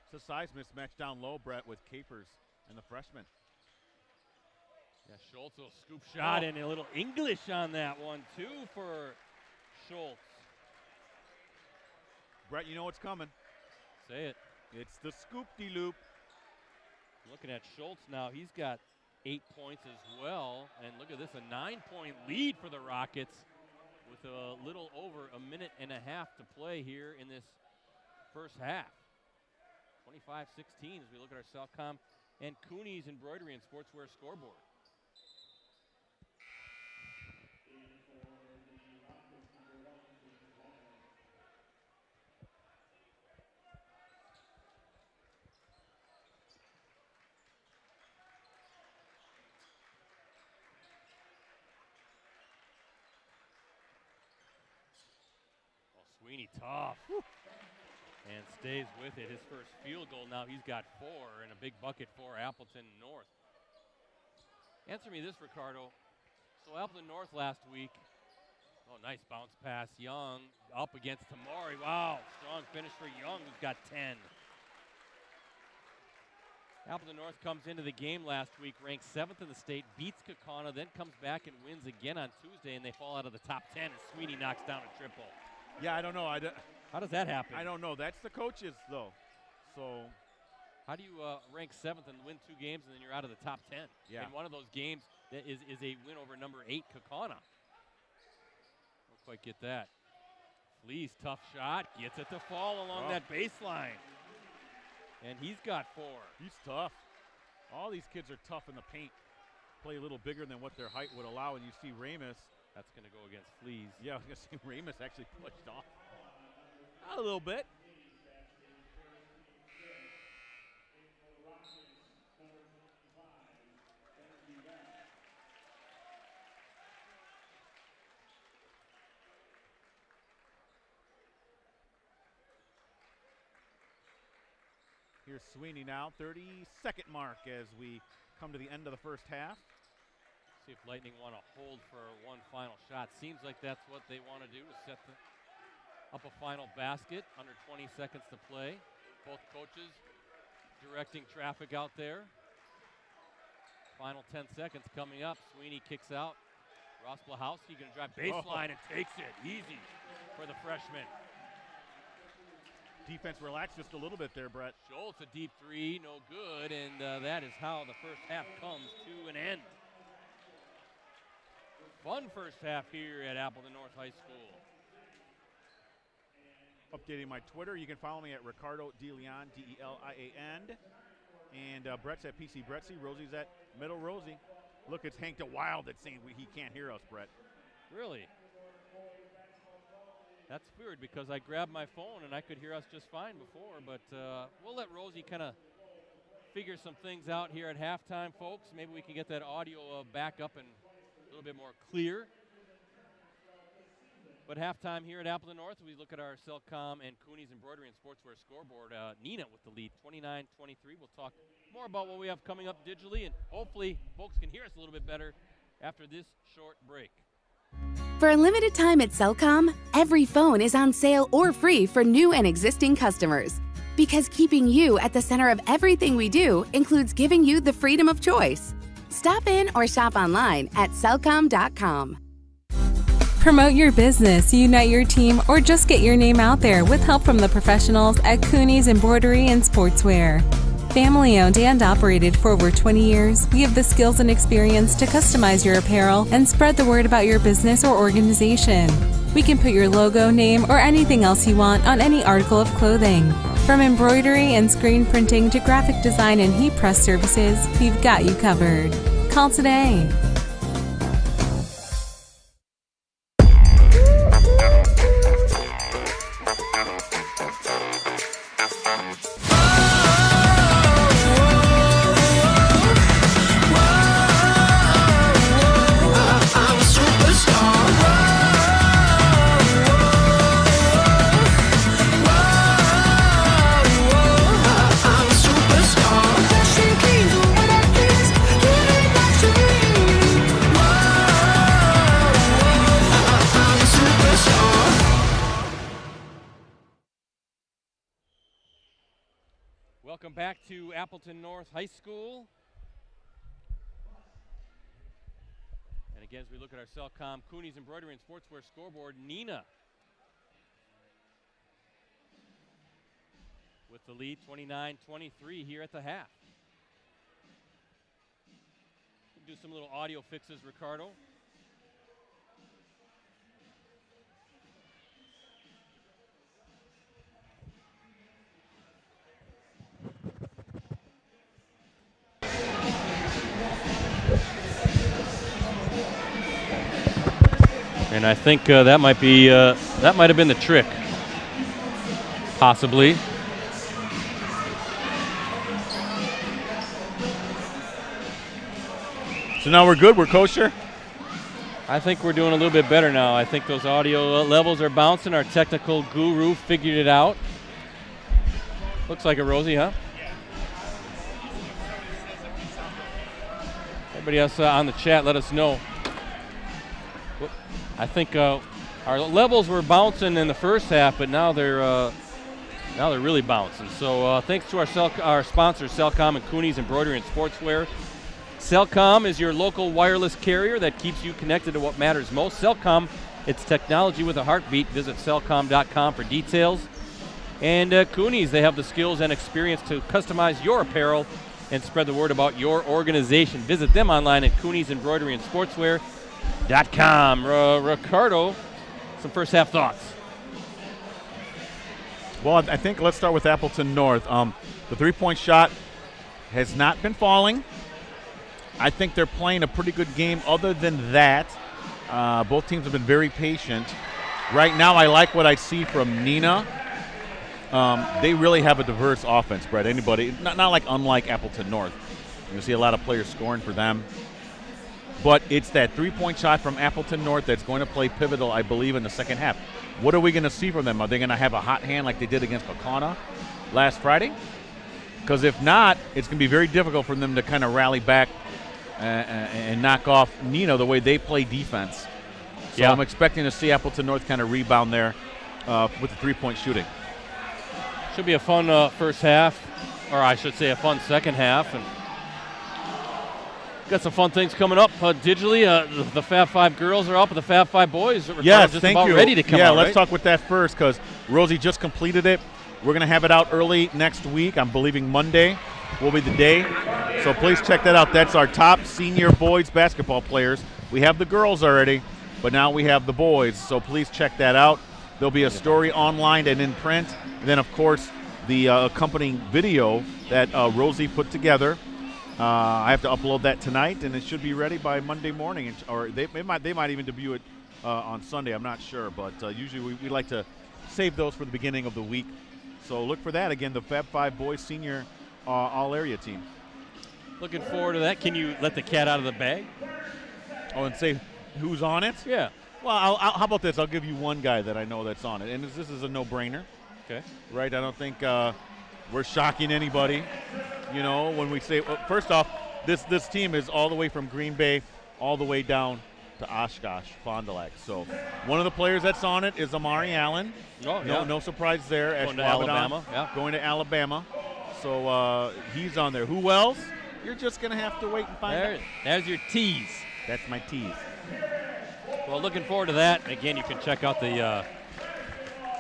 It's a size mismatch down low, Brett, with Capers and the freshman. Yeah, Schultz will scoop shot and a little English on that one, too, for Schultz. Brett, you know what's coming. Say it. It's the scoop-de-loop. Looking at Schultz now, he's got 8 points as well. And look at this, a 9-point lead for the Rockets with a little over a minute and a half to play here in this first half. 25-16 as we look at our Cellcom and Cooney's Embroidery and Sportswear scoreboard. Sweeney tough. Woo. And stays with it. His first field goal now, he's got 4 and a big bucket for Appleton North. Answer me this, Ricardo. So Appleton North last week, oh, nice bounce pass. Young up against Tamori. Wow, strong finish for Young, who's got 10. Appleton North comes into the game last week, ranked 7th in the state, beats Kaukauna, then comes back and wins again on Tuesday, and they fall out of the top 10 as Sweeney knocks down a triple. Yeah, I don't know. How does that happen? I don't know. That's the coaches, though. So, how do you rank 7th and win 2 games and then you're out of the top 10? Yeah. And one of those games that is a win over number 8 Kaukauna. Don't quite get that. Fleas, tough shot, gets it to fall along that baseline. And he's got 4. He's tough. All these kids are tough in the paint. Play a little bigger than what their height would allow, and you see Ramus. That's going to go against Fleas. Yeah, I was going to say Ramus actually pushed off a little bit. Here's Sweeney now, 30-second mark as we come to the end of the first half. See if Lightning want to hold for one final shot. Seems like that's what they want to do, to set up a final basket. Under 20 seconds to play. Both coaches directing traffic out there. Final 10 seconds coming up. Sweeney kicks out. Ross Blahowski going to drive baseline and takes it. Easy for the freshman. Defense relaxed just a little bit there, Brett. Schultz, a deep three, no good, and that is how the first half comes to an end. Fun first half here at Appleton North High School. Updating my Twitter, you can follow me at Ricardo DeLeon, D-E-L-I-A-N. And Brett's at PC Brettsy, Rosie's at Middle Rosie. Look, it's Hank DeWild that's saying he can't hear us, Brett. Really? That's weird because I grabbed my phone and I could hear us just fine before, but we'll let Rosie kind of figure some things out here at halftime, folks. Maybe we can get that audio back up and a little bit more clear. But halftime here at Appleton North, we look at our Cellcom and Cooney's Embroidery and Sportswear scoreboard. Neenah with the lead, 29-23. We'll talk more about what we have coming up digitally, and hopefully folks can hear us a little bit better after this short break. For a limited time at Cellcom, every phone is on sale or free for new and existing customers. Because keeping you at the center of everything we do includes giving you the freedom of choice. Stop in or shop online at Cellcom.com. Promote your business, unite your team, or just get your name out there with help from the professionals at Cooney's Embroidery and Sportswear. Family owned and operated for over 20 years, we have the skills and experience to customize your apparel and spread the word about your business or organization. We can put your logo, name, or anything else you want on any article of clothing. From embroidery and screen printing to graphic design and heat press services, we've got you covered. Call today. Welcome back to Appleton North High School. And again, as we look at our Cellcom Cooney's Embroidery and Sportswear scoreboard, Neenah with the lead, 29-23 here at the half. We'll do some little audio fixes, Ricardo. And I think that might have been the trick, possibly. So now we're good, we're kosher? I think we're doing a little bit better now. I think those audio levels are bouncing. Our technical guru figured it out. Looks like a Rosie, huh? Everybody else on the chat, let us know. I think our levels were bouncing in the first half, but now they're really bouncing. So thanks to our sponsors, Cellcom and Cooney's Embroidery and Sportswear. Cellcom is your local wireless carrier that keeps you connected to what matters most. Cellcom, it's technology with a heartbeat. Visit Cellcom.com for details. And Cooney's, they have the skills and experience to customize your apparel and spread the word about your organization. Visit them online at Cooney's Embroidery and Sportswear.com. Ricardo, some first half thoughts. Well, I think let's start with Appleton North. The three-point shot has not been falling. I think they're playing a pretty good game. Other than that, both teams have been very patient. Right now, I like what I see from Neenah. They really have a diverse offense, Brett. Unlike Appleton North. You see a lot of players scoring for them. But it's that three-point shot from Appleton North that's going to play pivotal, I believe, in the second half. What are we going to see from them? Are they going to have a hot hand like they did against Kaukauna last Friday? Because if not, it's going to be very difficult for them to kind of rally back and knock off Neenah the way they play defense. So I'm expecting to see Appleton North kind of rebound there with the three-point shooting. Should be a fun first half, or I should say a fun second half. And got some fun things coming up digitally. The Fab 5 girls are up, and the Fab 5 boys are just about ready to come out. Let's talk with that first because Rosie just completed it. We're going to have it out early next week. I'm believing Monday will be the day. So please check that out. That's our top senior boys basketball players. We have the girls already, but now we have the boys. So please check that out. There'll be a story online and in print. And then, of course, the accompanying video that Rosie put together. I have to upload that tonight, and it should be ready by Monday morning. Or they might even debut it on Sunday. I'm not sure. But usually we like to save those for the beginning of the week. So look for that. Again, the Fab 5 boys senior all-area team. Looking forward to that. Can you let the cat out of the bag? Oh, and say who's on it? Yeah. Well, how about this? I'll give you one guy that I know that's on it. And this is a no-brainer. Okay. Right? I don't think we're shocking anybody. You know, when we say, well, first off, this team is all the way from Green Bay all the way down to Oshkosh, Fond du Lac. So one of the players that's on it is Amari Allen. Oh, yeah. No surprise there. Going to Alabama. Yeah. Going to Alabama. So he's on there. Who else? You're just going to have to wait and find out. There's your tease. That's my tease. Well, looking forward to that. Again, you can check out the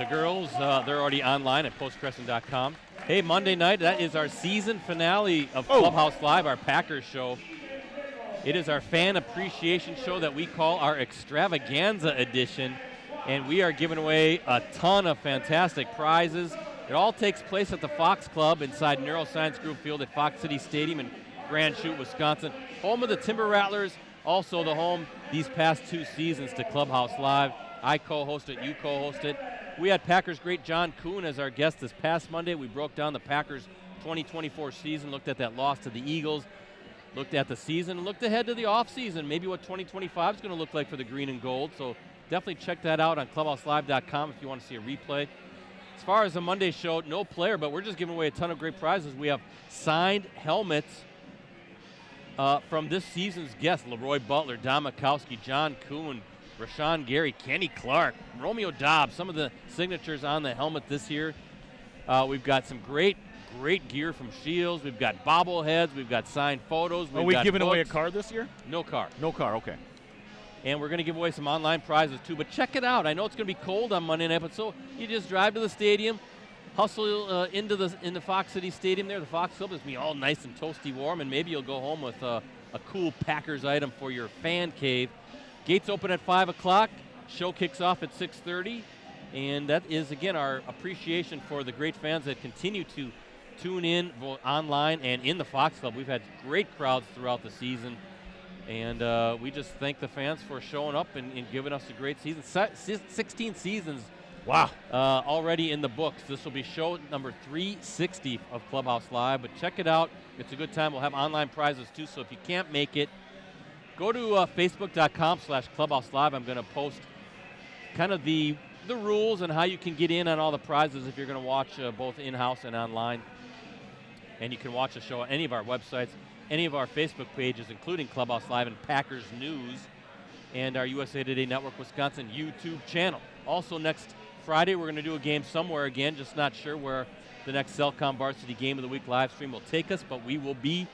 girls. They're already online at postcrescent.com. Hey, Monday night, that is our season finale of Clubhouse Live, our Packers show. It is our fan appreciation show that we call our Extravaganza edition, and we are giving away a ton of fantastic prizes. It all takes place at the Fox Club inside Neuroscience Group Field at Fox City Stadium in Grand Chute, Wisconsin, home of the Timber Rattlers, also the home these past 2 seasons to Clubhouse Live. I co-host it, you co-host it. We had Packers great John Kuhn as our guest this past Monday. We broke down the Packers 2024 season, looked at that loss to the Eagles, looked at the season, and looked ahead to the offseason, maybe what 2025 is going to look like for the green and gold. So definitely check that out on clubhouselive.com if you want to see a replay. As far as the Monday show, no player, but we're just giving away a ton of great prizes. We have signed helmets from this season's guests: Leroy Butler, Don Mikowski, John Kuhn, Rashawn Gary, Kenny Clark, Romeo Dobbs, some of the signatures on the helmet this year. We've got some great gear from Shields. We've got bobbleheads. We've got signed photos. Are we giving away a car this year? No car. No car, okay. And we're going to give away some online prizes, too. But check it out. I know it's going to be cold on Monday night, but so you just drive to the stadium, hustle into the Fox City Stadium there. The Fox Club is going to be all nice and toasty warm, and maybe you'll go home with a cool Packers item for your fan cave. Gates open at 5 o'clock. Show kicks off at 6:30. And that is, again, our appreciation for the great fans that continue to tune in online and in the Fox Club. We've had great crowds throughout the season. And we just thank the fans for showing up and giving us a great season. 16 seasons. Wow. Already in the books. This will be show number 360 of Clubhouse Live. But check it out. It's a good time. We'll have online prizes, too. So if you can't make it, go to facebook.com/Clubhouse Live. I'm going to post kind of the rules and how you can get in on all the prizes if you're going to watch both in-house and online. And you can watch the show on any of our websites, any of our Facebook pages, including Clubhouse Live and Packers News, and our USA Today Network Wisconsin YouTube channel. Also, next Friday, we're going to do a game somewhere again, just not sure where the next Cellcom Varsity Game of the Week live stream will take us, but we will be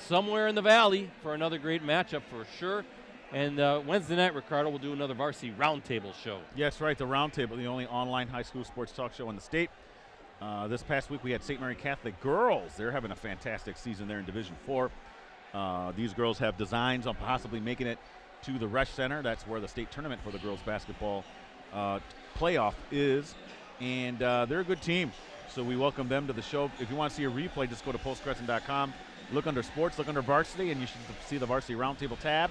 somewhere in the Valley for another great matchup for sure. And Wednesday night, Ricardo, will do another Varsity Roundtable show. Yes, right, the Roundtable, the only online high school sports talk show in the state. This past week, we had St. Mary Catholic girls. They're having a fantastic season there in Division IV. These girls have designs on possibly making it to the Resch Center. That's where the state tournament for the girls basketball playoff is. And they're a good team, so we welcome them to the show. If you want to see a replay, just go to postcrescent.com. Look under sports, look under varsity, and you should see the Varsity Roundtable tab.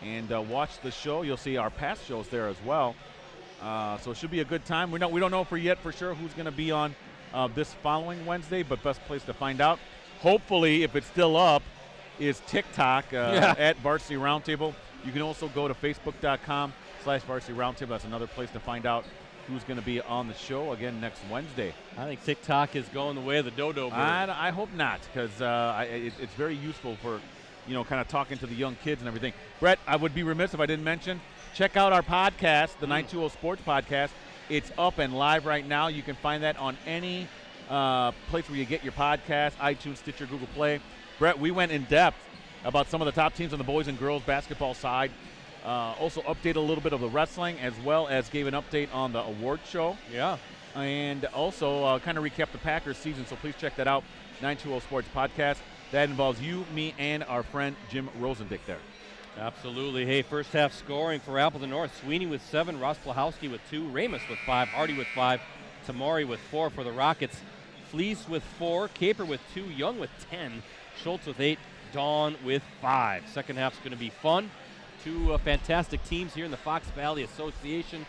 And watch the show. You'll see our past shows there as well. So it should be a good time. We don't know for sure who's going to be on this following Wednesday, but best place to find out, hopefully, if it's still up, is TikTok at Varsity Roundtable. You can also go to facebook.com/Varsity Roundtable. That's another place to find out who's going to be on the show again next Wednesday. I think TikTok is going the way of the dodo bird. I hope not, because it's very useful for, kind of talking to the young kids and everything. Brett, I would be remiss if I didn't mention, check out our podcast, the 920 Sports Podcast. It's up and live right now. You can find that on any place where you get your podcast, iTunes, Stitcher, Google Play. Brett, we went in depth about some of the top teams on the boys and girls basketball side. Also update a little bit of the wrestling, as well as gave an update on the award show. Yeah. And also kind of recap the Packers season, so please check that out, 920 Sports Podcast. That involves you, me, and our friend Jim Rosandick there. Absolutely. Hey, first half scoring for Appleton North. Sweeney with 7, Ross Plahowski with 2, Ramus with 5, Hardy with 5, Tamari with 4 for the Rockets, Fleece with 4, Caper with 2, Young with 10, Schultz with 8, Dawn with 5. Second half's going to be fun. Two fantastic teams here in the Fox Valley Association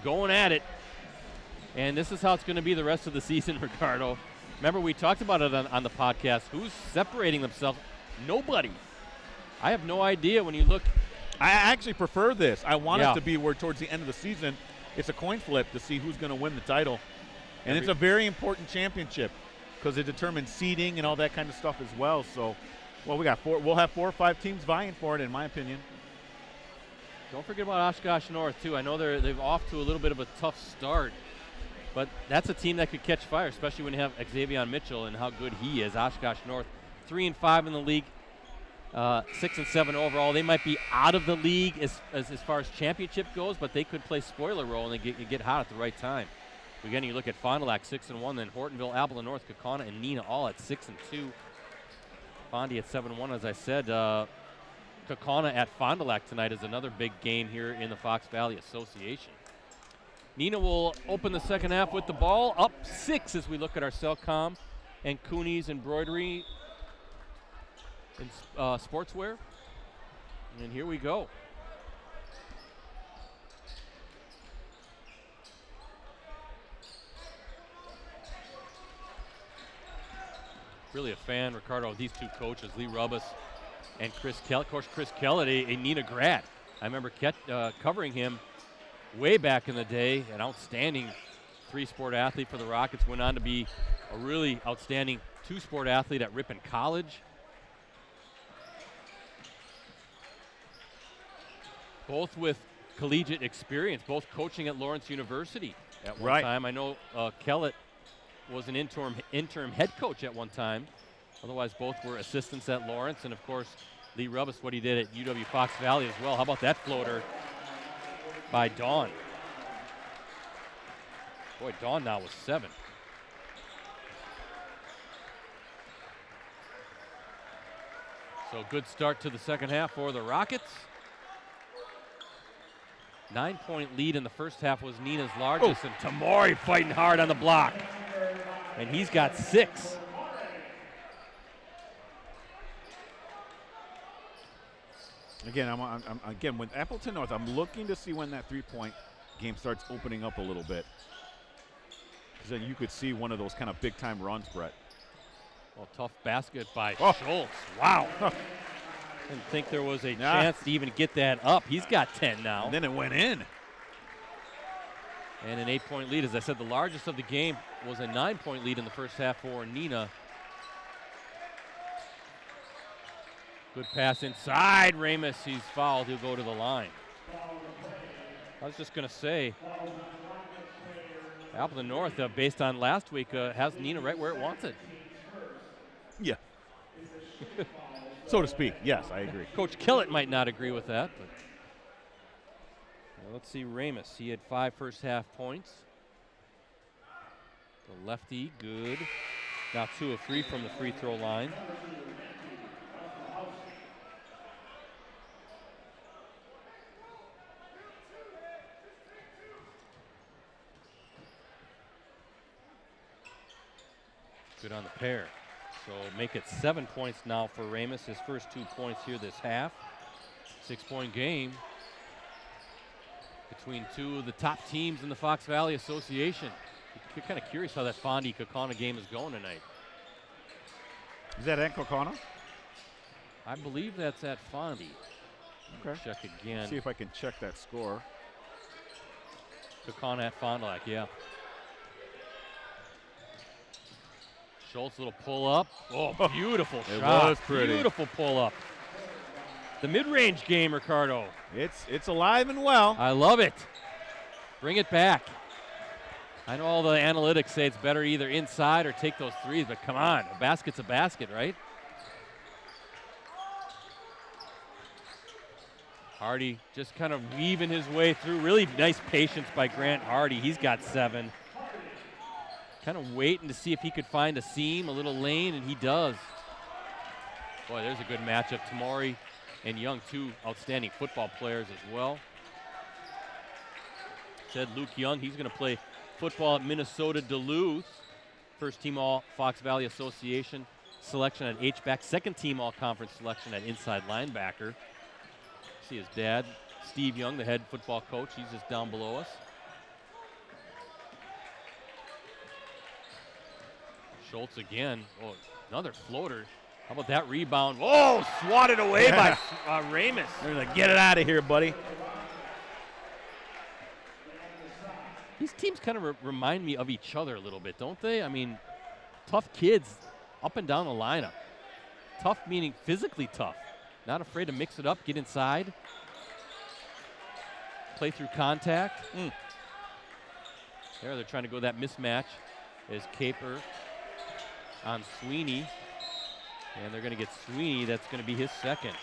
going at it. And this is how it's going to be the rest of the season, Ricardo. Remember, we talked about it on the podcast. Who's separating themselves? Nobody. I have no idea when you look. I actually prefer this. I want it to be where towards the end of the season, it's a coin flip to see who's going to win the title. And it's a very important championship because it determines seeding and all that kind of stuff as well. So, well, we'll have 4 or 5 teams vying for it, in my opinion. Don't forget about Oshkosh North, too. I know they're off to a little bit of a tough start, but that's a team that could catch fire, especially when you have Xavier Mitchell and how good he is. Oshkosh North, 3-5 in the league, 6-7 overall. They might be out of the league as far as championship goes, but they could play spoiler role and get hot at the right time. Again, you look at Fond du Lac, 6-1, then Hortonville, Appleton North, Kaukauna, and Neenah all at 6-2. Fondy at 7-1, as I said. Kaukauna at Fond du Lac tonight is another big game here in the Fox Valley Association. Neenah will open the second half with the ball, up 6 as we look at our Cellcom and Cooney's embroidery and sportswear. And here we go. Really a fan, Ricardo, of these two coaches, Lee Rubbis and Chris Kellett. Of course, Chris Kellett, a Neenah grad. I remember covering him way back in the day, an outstanding 3-sport athlete for the Rockets, went on to be a really outstanding 2-sport athlete at Ripon College. Both with collegiate experience, both coaching at Lawrence University at one time. I know Kellett was an interim head coach at one time. Otherwise, both were assistants at Lawrence. And, of course, Lee Rubbis, what he did at UW Fox Valley as well. How about that floater by Dawn? Boy, Dawn now with 7. So good start to the second half for the Rockets. 9-point lead in the first half was Neenah's largest. And Tamori fighting hard on the block. And he's got 6. Again, I'm with Appleton North, I'm looking to see when that 3-point game starts opening up a little bit. Because then you could see one of those kind of big-time runs, Brett. Well, tough basket by Schultz. Wow. Didn't think there was a chance to even get that up. He's got 10 now. And then it went in. And an 8-point lead. As I said, the largest of the game was a 9-point lead in the first half for Neenah. Good pass inside. Ramus, he's fouled. He'll go to the line. I was just going to say, Appleton North, based on last week, has Neenah right where it wants it. Yeah. So to speak, yes, I agree. Coach Kellett might not agree with that. But let's see Ramus. He had 5 first half points. The lefty, good. Now 2 of 3 from the free throw line. Good on the pair. So make it 7 points now for Ramus. His first 2 points here this half. 6-point game between 2 of the top teams in the Fox Valley Association. You're kind of curious how that Fondy-Kaukauna game is going tonight. Is that at Kaukauna? I believe that's at Fondy. Okay. Check again. See if I can check that score. Kakana at Fond du Lac, yeah. Schultz, little pull up. Oh, beautiful shot. It was pretty. Beautiful pull up. The mid-range game, Ricardo. It's alive and well. I love it. Bring it back. I know all the analytics say it's better either inside or take those threes, but come on, a basket's a basket, right? Hardy just kind of weaving his way through. Really nice patience by Grant Hardy. He's got 7. Kind of waiting to see if he could find a seam, a little lane, and he does. Boy, there's a good matchup. Tamori and Young, 2 outstanding football players as well. Said Luke Young, he's going to play football at Minnesota Duluth. First team all Fox Valley Association selection at H-back. Second team all conference selection at inside linebacker. See his dad, Steve Young, the head football coach. He's just down below us. Schultz again. Oh, another floater. How about that rebound? Oh, swatted away by Ramus. They're like, get it out of here, buddy. These teams kind of remind me of each other a little bit, don't they? I mean, tough kids up and down the lineup. Tough meaning physically tough. Not afraid to mix it up, get inside. Play through contact. There, they're trying to go that mismatch. Is Caper on Sweeney. And they're going to get Sweeney. That's going to be his second.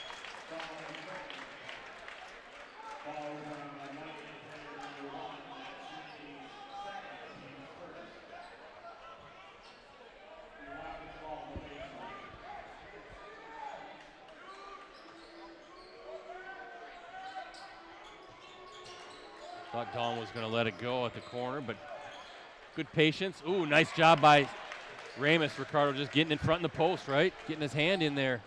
Thought Dawn was going to let it go at the corner, but good patience. Ooh, nice job by Ramus. Ricardo just getting in front in the post, right? Getting his hand in there.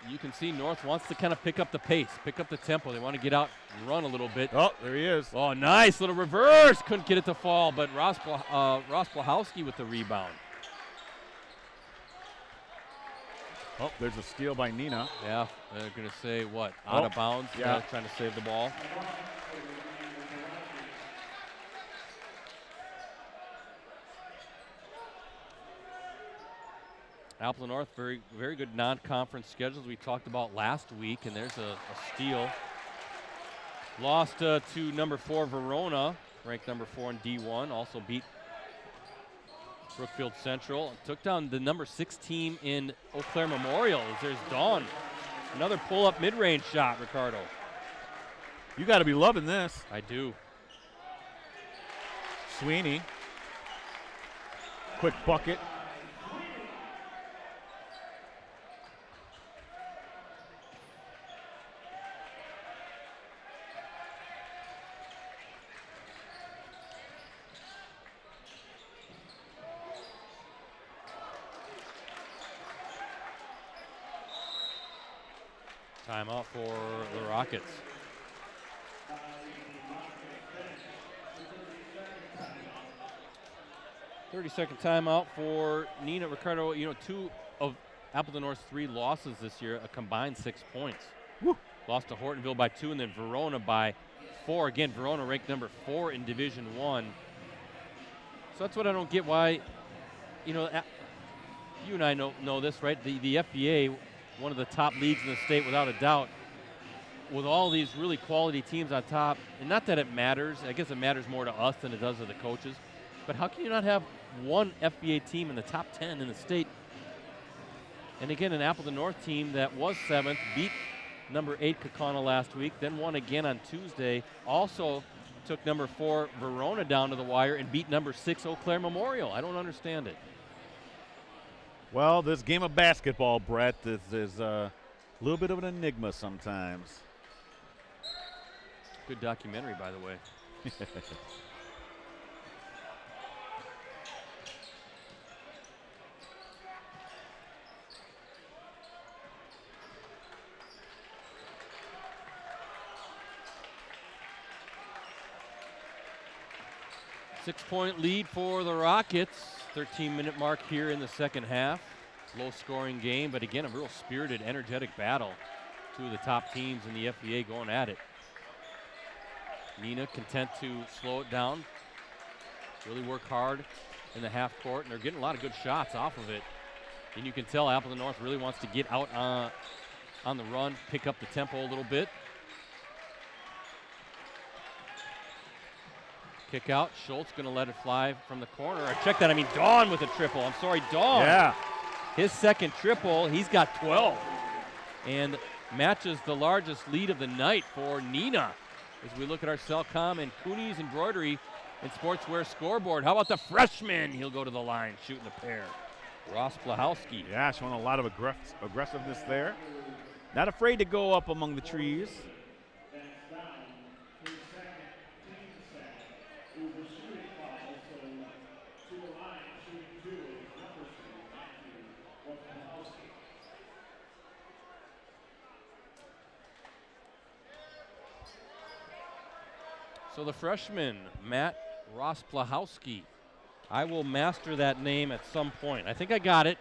You can see North wants to kind of pick up the pace, pick up the tempo. They want to get out and run a little bit. Oh, there he is. Oh, nice little reverse. Couldn't get it to fall, but Ross Plahowski with the rebound. Oh, there's a steal by Neenah. Yeah, they're going to say what? Out of bounds? Yeah. Trying to save the ball. Appleton North, very, very good non-conference schedules we talked about last week, and there's a steal. Lost to number 4 Verona, ranked number 4 in D1, also beat Brookfield Central. Took down the number 6 team in Eau Claire Memorial. There's Dawn. Another pull-up mid-range shot, Ricardo. You got to be loving this. I do. Sweeney. Quick bucket. Timeout for the Rockets. Thirty-second timeout for Neenah. Ricardo, you know, 2 of Appleton North's 3 losses this year, a combined 6 points. Woo. Lost to Hortonville by 2, and then Verona by 4. Again, Verona ranked number 4 in Division I. So that's what I don't get why, you know, you and I know this, right? The FBA, one of the top leagues in the state without a doubt, with all these really quality teams on top, and not that it matters, I guess it matters more to us than it does to the coaches, but how can you not have one FBA team in the top 10 in the state? And again, an Appleton North team that was 7th, beat number 8 Kakana last week, then won again on Tuesday, also took number 4 Verona down to the wire and beat number 6 Eau Claire Memorial. I don't understand it. Well, this game of basketball, Brett, is a little bit of an enigma sometimes. Good documentary, by the way. Six-point lead for the Rockets. 13-minute mark here in the second half. Low-scoring game, but again, a real spirited, energetic battle. 2 of the top teams in the FBA going at it. Neenah content to slow it down, really work hard in the half court, and they're getting a lot of good shots off of it. And you can tell Appleton North really wants to get out on the run, pick up the tempo a little bit. Kick out. Schultz going to let it fly from the corner. Check that. I mean, Dawn with a triple. I'm sorry, Dawn. Yeah. His second triple. He's got 12. And matches the largest lead of the night for Neenah. As we look at our Cellcom and Cooney's embroidery and sportswear scoreboard. How about the freshman? He'll go to the line, shooting a pair. Ross Plahowski. Yeah, showing a lot of aggressiveness there. Not afraid to go up among the trees. So the freshman, Matt Ross Plahowski. I will master that name at some point. I think I got it.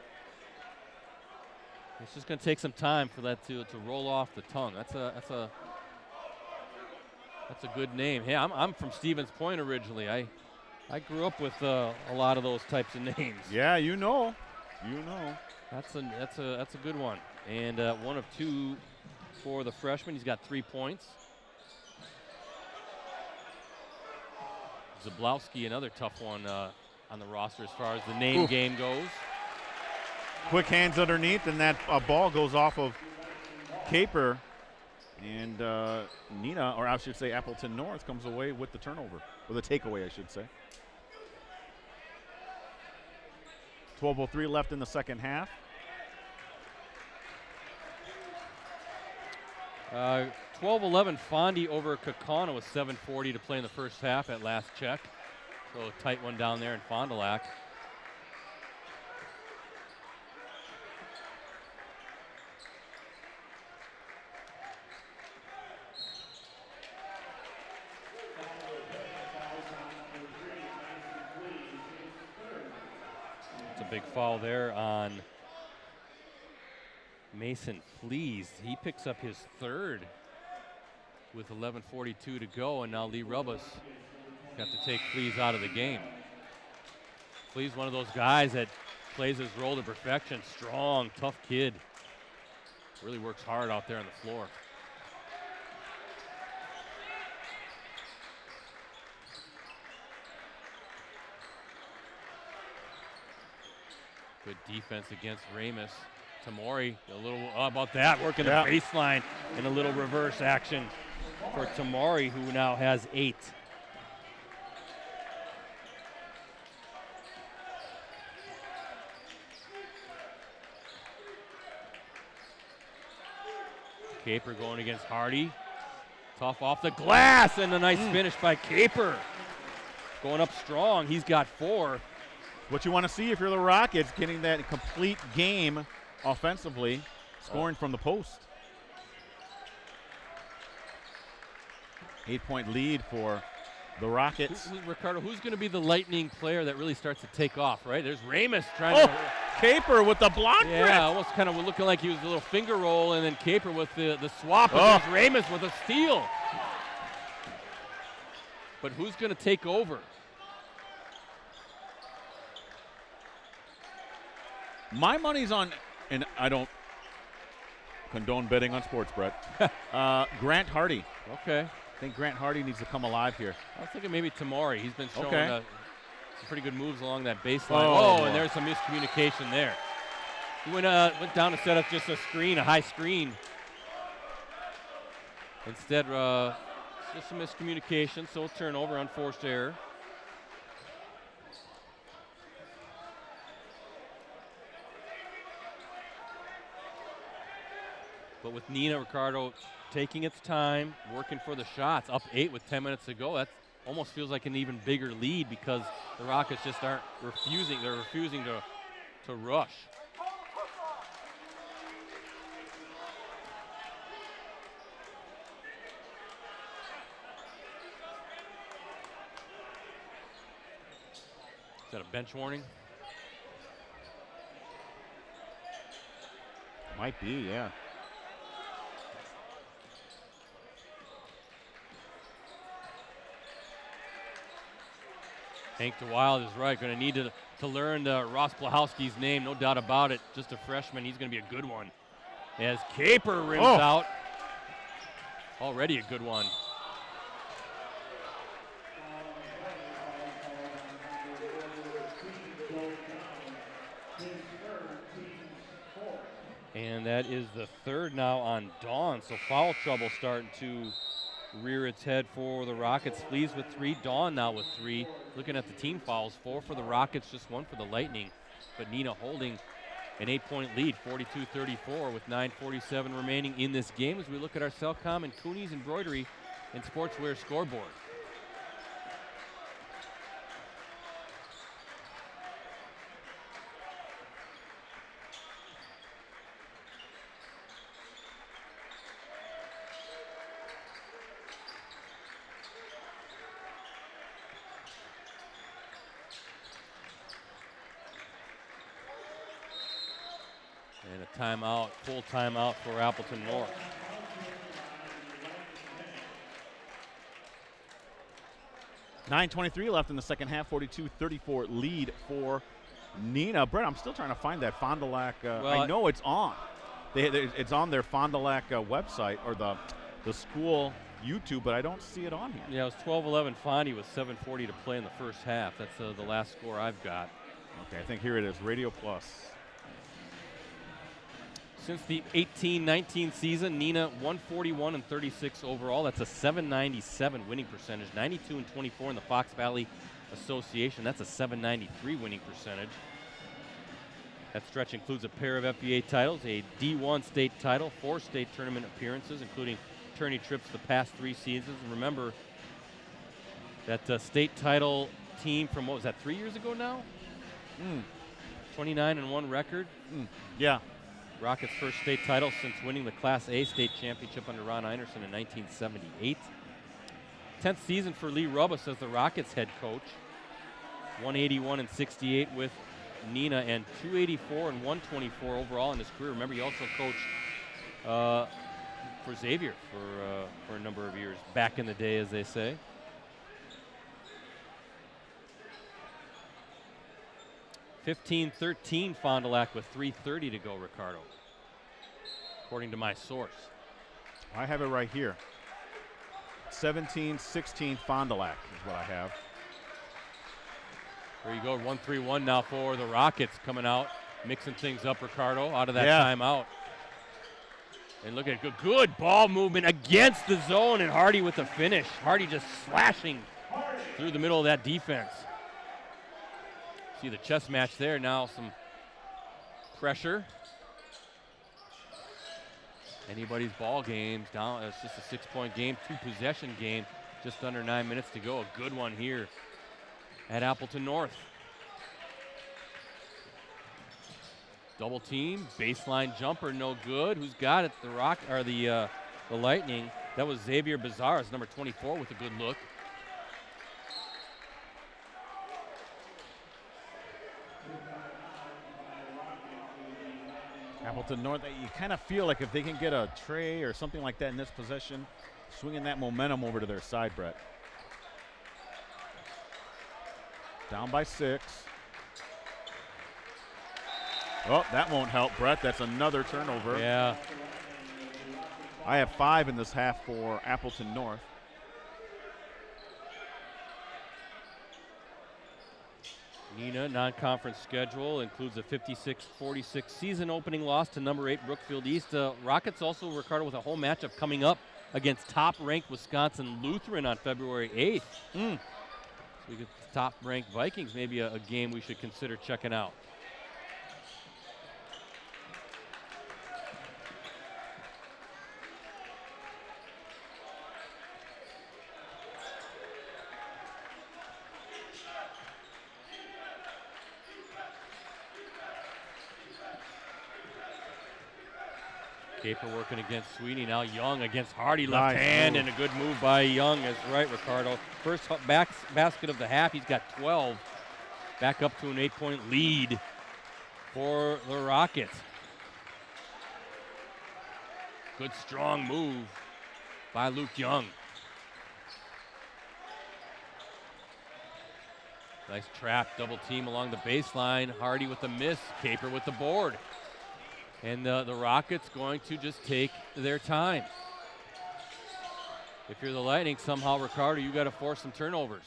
It's just going to take some time for that to roll off the tongue. That's a good name. Hey, I'm from Stevens Point originally. I grew up with a lot of those types of names. Yeah, you know. That's a good one. And 1 of 2 for the freshman. He's got 3 points. Zablowski, another tough one on the roster as far as the name game goes. Quick hands underneath, and that ball goes off of Caper. And Neenah, or I should say Appleton North, comes away with the turnover, or the takeaway, I should say. 12:03 left in the second half. 12-11 Fondy over Kakana with 7:40 to play in the first half at last check. So a tight one down there in Fond du Lac. It's a big foul there on Mason Flees. He picks up his third with 11:42 to go, and now Lee Rubbas got to take Flees out of the game. Flees, one of those guys that plays his role to perfection. Strong, tough kid. Really works hard out there on the floor. Good defense against Ramus. Tamori, a little, how about that, working the baseline and a little reverse action for Tamori, who now has 8. Caper going against Hardy. Tough off the glass, and a nice finish by Caper. Going up strong, he's got 4. What you want to see if you're the Rockets, getting that complete game offensively, scoring from the post. 8-point lead for the Rockets. Ricardo, who's going to be the lightning player that really starts to take off, right? There's Ramus trying to. Caper with the block. Yeah, almost kind of looking like he was a little finger roll, and then Caper with the swap. And there's Ramus with a steal. But who's going to take over? My money's on, and I don't condone betting on sports, Brett. Grant Hardy. Okay. I think Grant Hardy needs to come alive here. I was thinking maybe Tamori. He's been showing some pretty good moves along that baseline. And there's some miscommunication there. He went down to set up just a screen, a high screen. Instead, just some miscommunication, so a turnover, unforced error. But with Neenah, Ricardo taking its time, working for the shots, up 8 with 10 minutes to go. That almost feels like an even bigger lead because the Rockets just aren't refusing. They're refusing to rush. Is that a bench warning? Might be, yeah. Hank DeWild is right. Going to need to learn Ross Blahowski's name, no doubt about it. Just a freshman. He's going to be a good one. As Caper rims out. Already a good one. And that is the third now on Dawn. So foul trouble starting to rear its head for the Rockets. Fleas with 3, Dawn now with 3. Looking at the team fouls, 4 for the Rockets, just 1 for the Lightning. But Neenah holding an 8-point lead, 42-34 with 9:47 remaining in this game as we look at our Cellcom and Cooney's Embroidery and Sportswear scoreboard. And a timeout, full timeout for Appleton North. $9:23 left in the second half, 42-34 lead for Neenah. Brett, I'm still trying to find that Fond du Lac. I know it's on. It's on their Fond du Lac website or the school YouTube, but I don't see it on here. Yeah, it was 12-11 Fondy with 7:40 to play in the first half. That's the last score I've got. Okay, I think here it is, Radio Plus. Since the 18-19 season, Neenah 141-36 overall. That's a 797 winning percentage. 92-24 in the Fox Valley Association. That's a 793 winning percentage. That stretch includes a pair of FBA titles, a D1 state title, 4 state tournament appearances, including tourney trips the past 3 seasons. And remember that state title team from, what was that, 3 years ago now? 29-1 record. Yeah. Rockets' first state title since winning the Class A state championship under Ron Einerson in 1978. 10th season for Lee Rubus as the Rockets head coach. 181-68 with Neenah and 284-124 overall in his career. Remember, he also coached for Xavier for a number of years, back in the day, as they say. (15-13) Fond du Lac with 3:30 to go, Ricardo, according to my source. I have it right here. 17-16 Fond du Lac is what I have. There you go, 1-3-1 now for the Rockets coming out, mixing things up, Ricardo, out of that timeout. And look at good ball movement against the zone, and Hardy with the finish. Hardy just slashing through the middle of that defense. See the chess match there, now some pressure. Anybody's ball games down. It's just a 6-point game, 2-possession game, just under 9 minutes to go. A good one here at Appleton North. Double team, baseline jumper, no good. Who's got it? The Lightning. That was Xavier Bizarres, number 24, with a good look. Appleton North, you kind of feel like if they can get a tray or something like that in this possession, swinging that momentum over to their side, Brett. Down by 6. Oh, that won't help, Brett. That's another turnover. Yeah. I have 5 in this half for Appleton North. Neenah non-conference schedule includes a 56-46 season opening loss to number 8 Brookfield East. Rockets also, Ricardo, with a home matchup coming up against top-ranked Wisconsin Lutheran on February 8th. So we get the top-ranked Vikings, maybe a game we should consider checking out. Caper working against Sweeney. Now Young against Hardy. Left hand and a good move by Young is right, Ricardo. First basket of the half. He's got 12. Back up to an 8-point lead for the Rockets. Good strong move by Luke Young. Nice trap, double team along the baseline. Hardy with the miss, Caper with the board. And the Rockets going to just take their time. If you're the Lightning, somehow, Ricardo, you got to force some turnovers.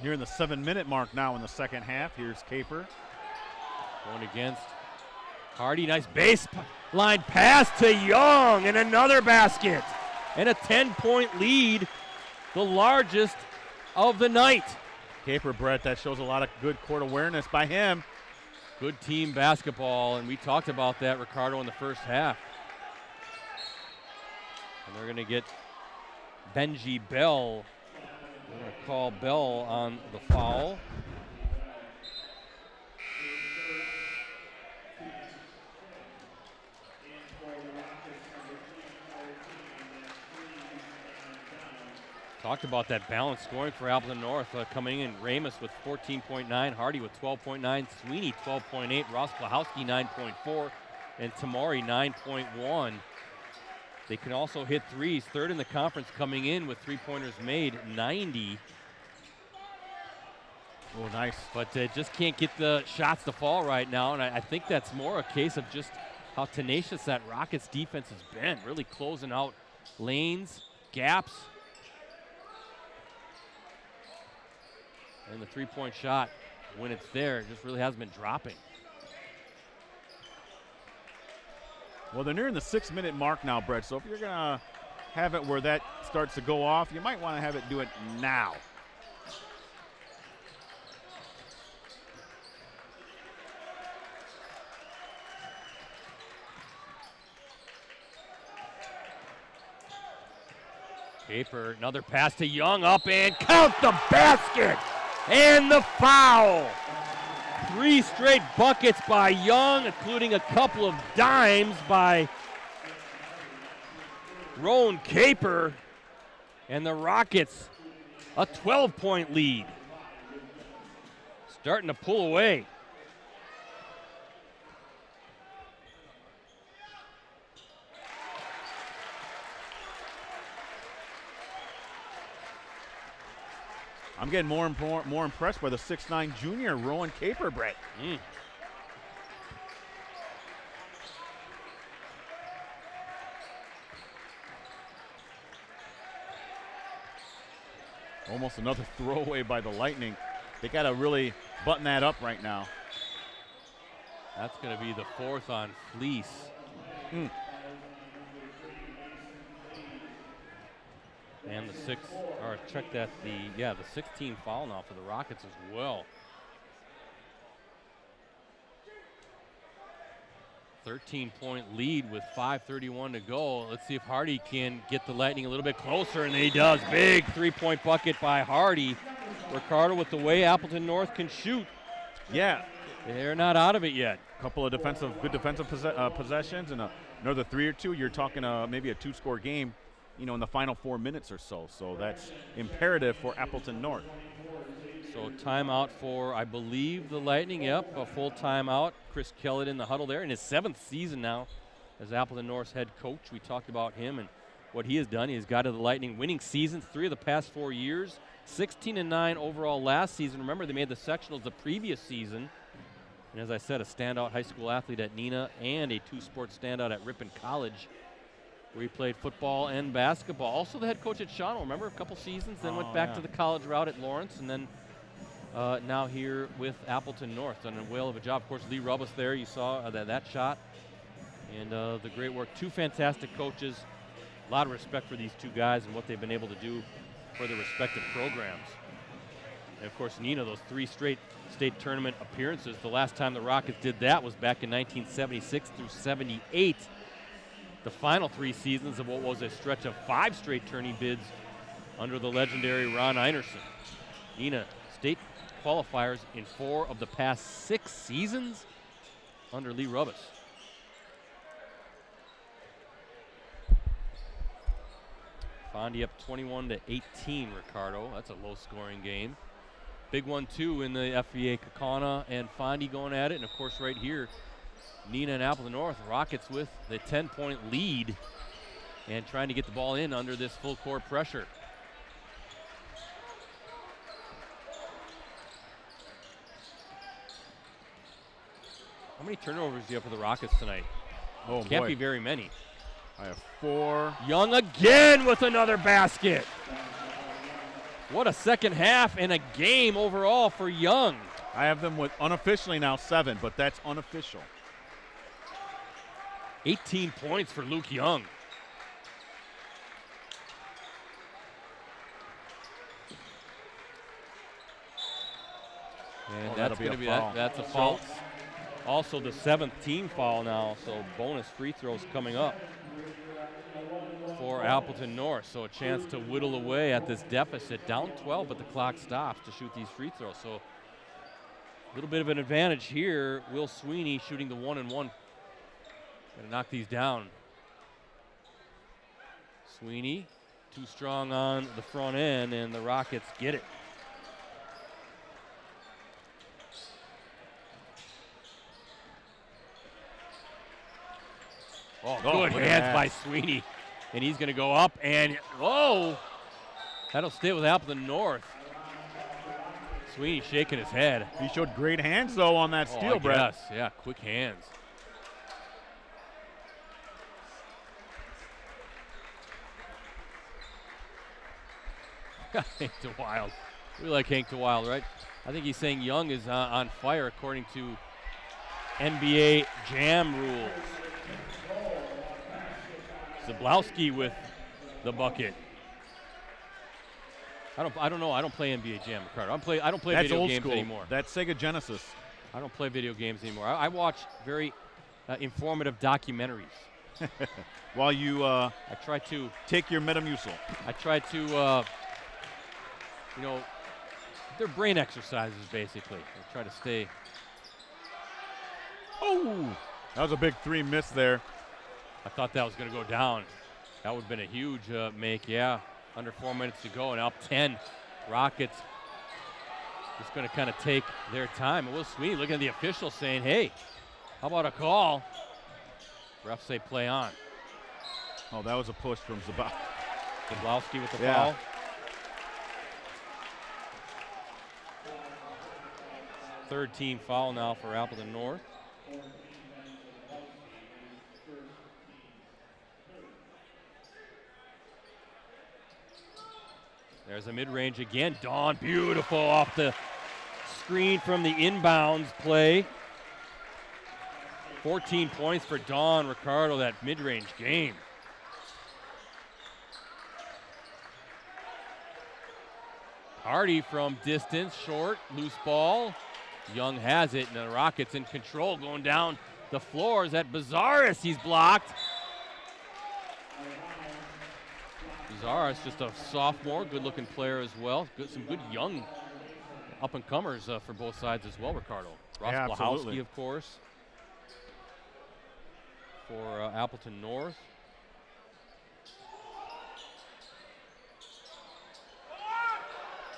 Nearing the 7-minute mark now in the second half. Here's Caper. Going against Hardy, nice baseline pass to Young, and another basket. And a 10-point lead, the largest of the night. Caper, Brett, that shows a lot of good court awareness by him. Good team basketball, and we talked about that, Ricardo, in the first half. And they're going to get Benji Bell. They're going to call Bell on the foul. Talked about that balance scoring for Appleton North coming in. Ramus with 14.9, Hardy with 12.9, Sweeney 12.8, Ross Plahowski 9.4, and Tamari 9.1. They can also hit threes. Third in the conference coming in with three-pointers made, 90. Oh, nice. But just can't get the shots to fall right now, and I think that's more a case of just how tenacious that Rockets defense has been, really closing out lanes, gaps. And the three-point shot, when it's there, it just really hasn't been dropping. Well, they're nearing the 6-minute mark now, Brett. So if you're going to have it where that starts to go off, you might want to have it do it now. Caper, another pass to Young, up and count the basket and the foul. 3 straight buckets by Young, including a couple of dimes by Rowan Caper, and the Rockets a 12-point lead. Starting to pull away. I'm getting more impressed by the 6'9" junior, Rowan Caper, Brett. Almost another throwaway by the Lightning. They got to really button that up right now. That's going to be the 4th on Fleece. And the 16 foul now for the Rockets as well. 13-point lead with 5:31 to go. Let's see if Hardy can get the Lightning a little bit closer, and he does. Big 3-point bucket by Hardy. Ricardo, with the way Appleton North can shoot. Yeah. They're not out of it yet. A couple of good defensive possessions and another 3 or 2. You're talking maybe a 2-score game, in the final 4 minutes or so. So that's imperative for Appleton North. So timeout for, I believe, the Lightning. Yep, a full timeout. Chris Kellett in the huddle there in his 7th season now as Appleton North's head coach. We talked about him and what he has done. He has got to the Lightning winning seasons 3 of the past 4 years, 16-9 overall last season. Remember, they made the sectionals the previous season. And as I said, a standout high school athlete at Neenah and a 2-sport standout at Ripon College, where he played football and basketball. Also the head coach at Shawano, remember, a couple seasons, then went back to the college route at Lawrence, and then now here with Appleton North. Done a whale of a job. Of course, Lee Rubbis there, you saw that shot. And the great work. 2 fantastic coaches. A lot of respect for these 2 guys and what they've been able to do for their respective programs. And of course, Neenah, those 3 straight state tournament appearances. The last time the Rockets did that was back in 1976 through 78. The final 3 seasons of what was a stretch of 5 straight tourney bids under the legendary Ron Einerson. Neenah state qualifiers in 4 of the past 6 seasons under Lee Rubbis. Fondy up 21-18, Ricardo. That's a low-scoring game. Big one, too, in the FVA. Kakana and Fondy going at it. And, of course, right here, Neenah and Appleton North. Rockets with the 10-point lead and trying to get the ball in under this full court pressure. How many turnovers do you have for the Rockets tonight? Oh, Can't boy. be very many. I have 4. Young again with another basket. What a second half and a game overall for Young. I have them with unofficially now 7, but that's unofficial. 18 points for Luke Young. And that's going to be that's a foul. Also the 7th team foul now, so bonus free throws coming up for Appleton North. So a chance to whittle away at this deficit. Down 12, but the clock stops to shoot these free throws. So a little bit of an advantage here. Will Sweeney shooting the 1-and-1. Gonna knock these down. Sweeney too strong on the front end, and the Rockets get it. Oh, good hands by Sweeney. And he's going to go up and, oh, that'll stay with Appleton North. Sweeney shaking his head. He showed great hands, though, on that steal, Brett. Yes, yeah, quick hands. Hank DeWild. We like Hank DeWild, right? I think he's saying Young is on fire according to NBA Jam rules. Zablowski with the bucket. I don't know. I don't play NBA Jam, Ricardo. I don't play video games anymore. That's Sega Genesis. I don't play video games anymore. I watch very informative documentaries. While you I try to take your Metamucil. I try to they're brain exercises basically. I try to stay. Oh, that was a big 3 miss there. I thought that was going to go down. That would have been a huge make, yeah. Under 4 minutes to go, and up 10. Rockets just going to kind of take their time. And Will Sweeney looking at the official saying, hey, how about a call? Refs say play on. Oh, that was a push from Zablowski with the foul. Third team foul now for Appleton North. There's a mid-range again. Dawn, beautiful off the screen from the inbounds play. 14 points for Dawn Ricardo, that mid-range game. Hardy from distance, short, loose ball. Young has it, and the Rockets in control, going down the floors at Bazaris. He's blocked. Bazaris, just a sophomore, good-looking player as well. Some good young up-and-comers for both sides as well, Ricardo. Ross Blahowski, of course, for Appleton North.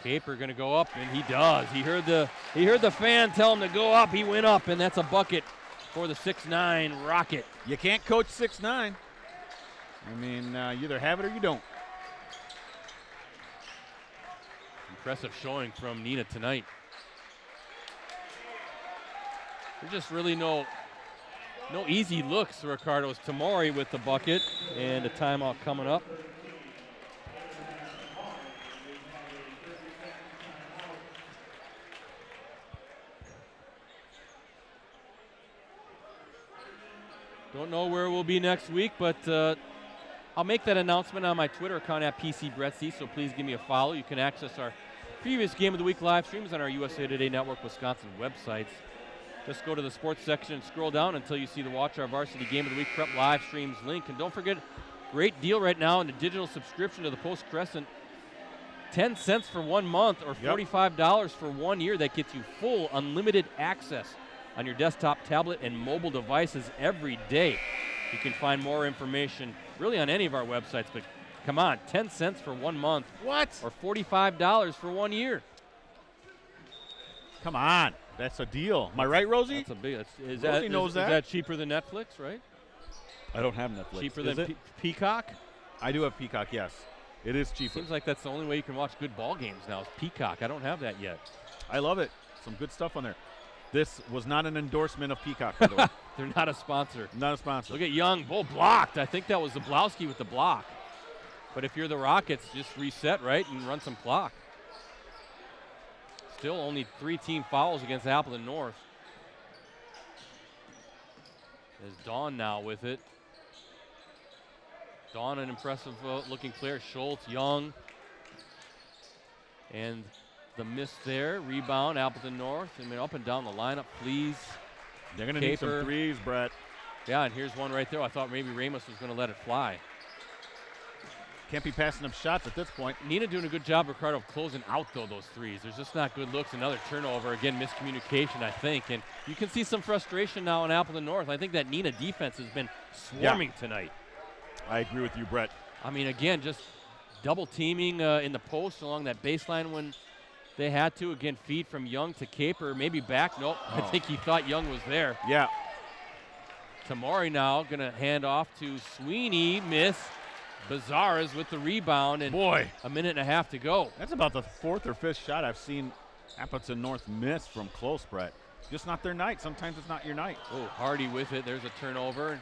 Caper going to go up, and he does. He heard the fan tell him to go up. He went up, and that's a bucket for the 6'9" Rocket. You can't coach 6'9". I mean, you either have it or you don't. Impressive showing from Neenah tonight. There's just really no easy looks, Ricardo. It's Tamori with the bucket, and a timeout coming up. Don't know where we'll be next week, but I'll make that announcement on my Twitter account at PCBrettsy, so please give me a follow. You can access our previous Game of the Week live streams on our USA Today Network Wisconsin websites. Just go to the sports section and scroll down until you see the Watch Our Varsity Game of the Week Prep live streams link. And don't forget, great deal right now in the digital subscription to the Post Crescent. 10 cents for 1 month or $45 for 1 year. That gets you full unlimited access on your desktop, tablet, and mobile devices every day. You can find more information really on any of our websites, but come on, 10 cents for 1 month. What? Or $45 for 1 year. Come on, that's a deal. Am I right, Rosie? That's a big. Is Rosie knows that. Is that cheaper than Netflix, right? I don't have Netflix. Cheaper than Peacock? I do have Peacock, yes. It is cheaper. Seems like that's the only way you can watch good ball games now is Peacock. I don't have that yet. I love it. Some good stuff on there. This was not an endorsement of Peacock, by the way. They're not a sponsor. Not a sponsor. Look at Young. Oh, blocked. I think that was Zablowski with the block. But if you're the Rockets, just reset, right, and run some clock. Still only 3 team fouls against Appleton North. There's Dawn now with it. Dawn, an impressive looking player. Schultz, Young. And the miss there. Rebound, Appleton North. I mean, up and down the lineup, please. They're going to need some threes, Brett. Yeah, and here's one right there. I thought maybe Ramos was going to let it fly. Can't be passing up shots at this point. Neenah doing a good job, Ricardo, of closing out, though, those threes. There's just not good looks. Another turnover. Again, miscommunication, I think. And you can see some frustration now in Appleton North. I think that Neenah defense has been swarming tonight. I agree with you, Brett. I mean, again, just double teaming in the post along that baseline when they had to. Again, feed from Young to Caper, maybe back. Nope, I think he thought Young was there. Yeah. Tamori now going to hand off to Sweeney. Miss. Bazaras with the rebound, and boy, a minute and a half to go. That's about the 4th or 5th shot I've seen Appleton North miss from close, Brett. Just not their night. Sometimes it's not your night. Oh, Hardy with it. There's a turnover.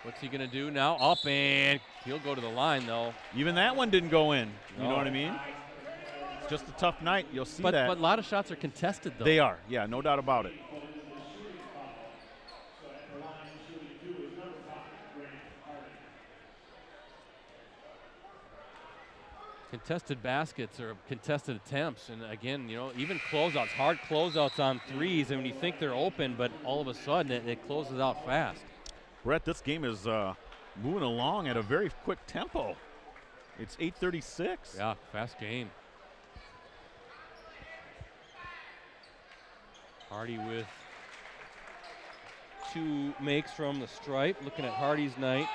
What's he going to do now? Up, and he'll go to the line, though. Even that one didn't go in. No. You know what I mean? It's just a tough night. You'll see that. But a lot of shots are contested, though. They are. Yeah, no doubt about it. Contested baskets or contested attempts, and again, you know, even closeouts, hard closeouts on threes, and when you think they're open, but all of a sudden it closes out fast. Brett, this game is moving along at a very quick tempo. It's 8:36. Yeah, fast game. Hardy with 2 makes from the stripe. Looking at Hardy's night,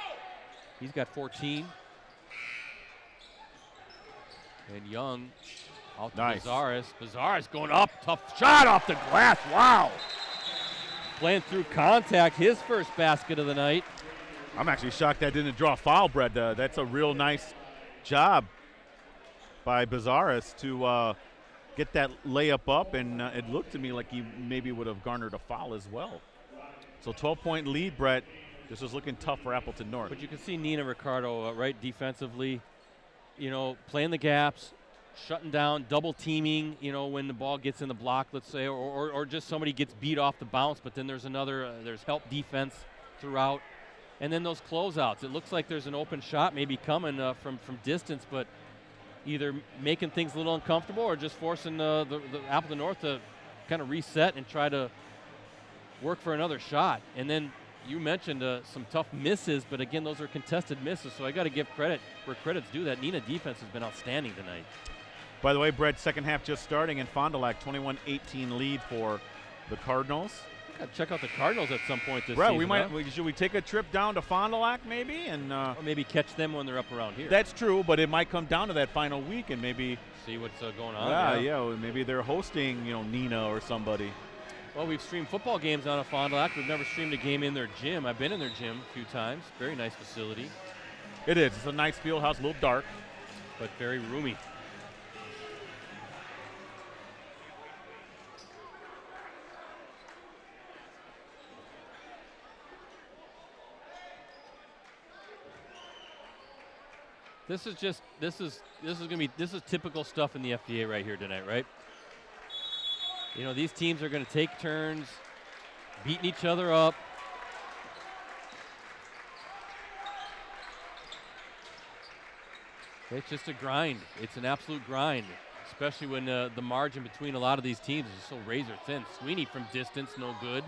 he's got 14. And Young out to Bazaras. Bazaras going up, tough shot off the glass, wow. Playing through contact, his first basket of the night. I'm actually shocked that didn't draw a foul, Brett. That's a real nice job by Bazaras to get that layup up, and it looked to me like he maybe would have garnered a foul as well. So 12-point lead, Brett. This is looking tough for Appleton North. But you can see Neenah Ricardo right defensively, you know, playing the gaps, shutting down, double teaming, you know, when the ball gets in the block, let's say, or just somebody gets beat off the bounce, but then there's another, there's help defense throughout. And then those closeouts. It looks like there's an open shot maybe coming from distance, but either making things a little uncomfortable or just forcing the Appleton North to kind of reset and try to work for another shot. And then you mentioned some tough misses, but again, those are contested misses, so I got to give credit where credit's due. That Neenah defense has been outstanding tonight. By the way, Brett, second half just starting, and Fond du Lac 21-18 lead for the Cardinals. Got to check out the Cardinals at some point this Brett, season. should we take a trip down to Fond du Lac maybe? And or maybe catch them when they're up around here. That's true, but it might come down to that final week and maybe see what's going on. Yeah, maybe they're hosting, Neenah or somebody. Well, we've streamed football games on a Fond du Lac. We've never streamed a game in their gym. I've been in their gym a few times. Very nice facility. It is. It's a nice field house, a little dark, but very roomy. This is typical stuff in the FBA right here tonight, right? You know, these teams are going to take turns beating each other up. It's just a grind. It's an absolute grind, especially when the margin between a lot of these teams is so razor thin. Sweeney from distance, no good.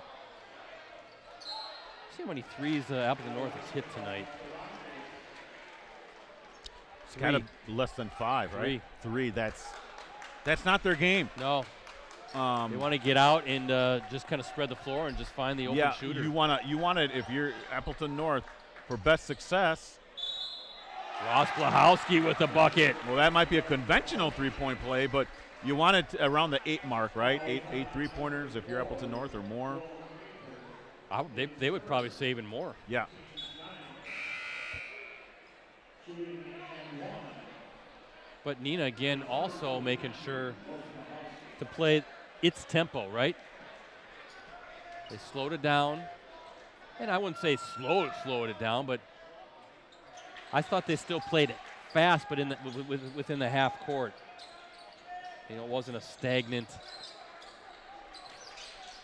See how many threes Appleton North has hit tonight. It's kind of less than 5, right? Three. That's not their game. No. They want to get out and just kind of spread the floor and just find the open shooter. You want to if you're Appleton North for best success. Ross Blahowski with the bucket. Well, that might be a conventional three-point play, but you want it around the 8 mark, right? Eight three-pointers if you're Appleton North or more. They would probably say even more. Yeah. But Neenah, again, also making sure to play its tempo, right? They slowed it down. And I wouldn't say slowed it down, but I thought they still played it fast, but within the half court. You know, it wasn't a stagnant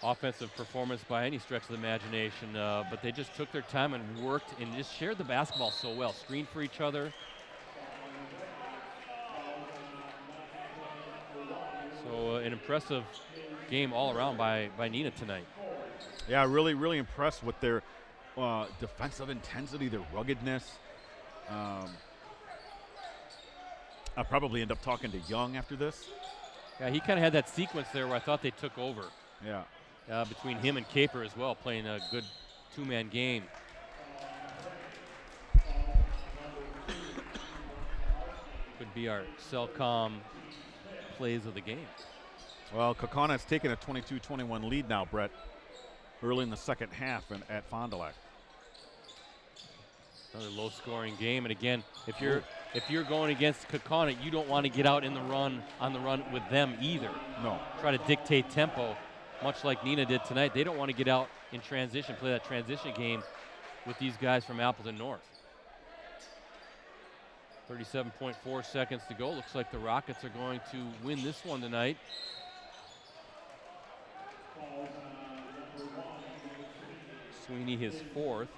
offensive performance by any stretch of the imagination, but they just took their time and worked and just shared the basketball so well, screened for each other. So an impressive game all around by Neenah tonight. Yeah, really, really impressed with their defensive intensity, their ruggedness. I'll probably end up talking to Young after this. Yeah, he kind of had that sequence there where I thought they took over. Yeah. Between him and Caper as well, playing a good two-man game. Could be our Cellcom plays of the game. Well, Kaukauna has taken a 22-21 lead now, Brett, early in the second half at Fond du Lac. Another low-scoring game, and again, if you're going against Kaukauna, you don't want to get out on the run with them either. No. Try to dictate tempo, much like Neenah did tonight. They don't want to get out in transition, play that transition game with these guys from Appleton North. 37.4 seconds to go. Looks like the Rockets are going to win this one tonight. Sweeney his fourth.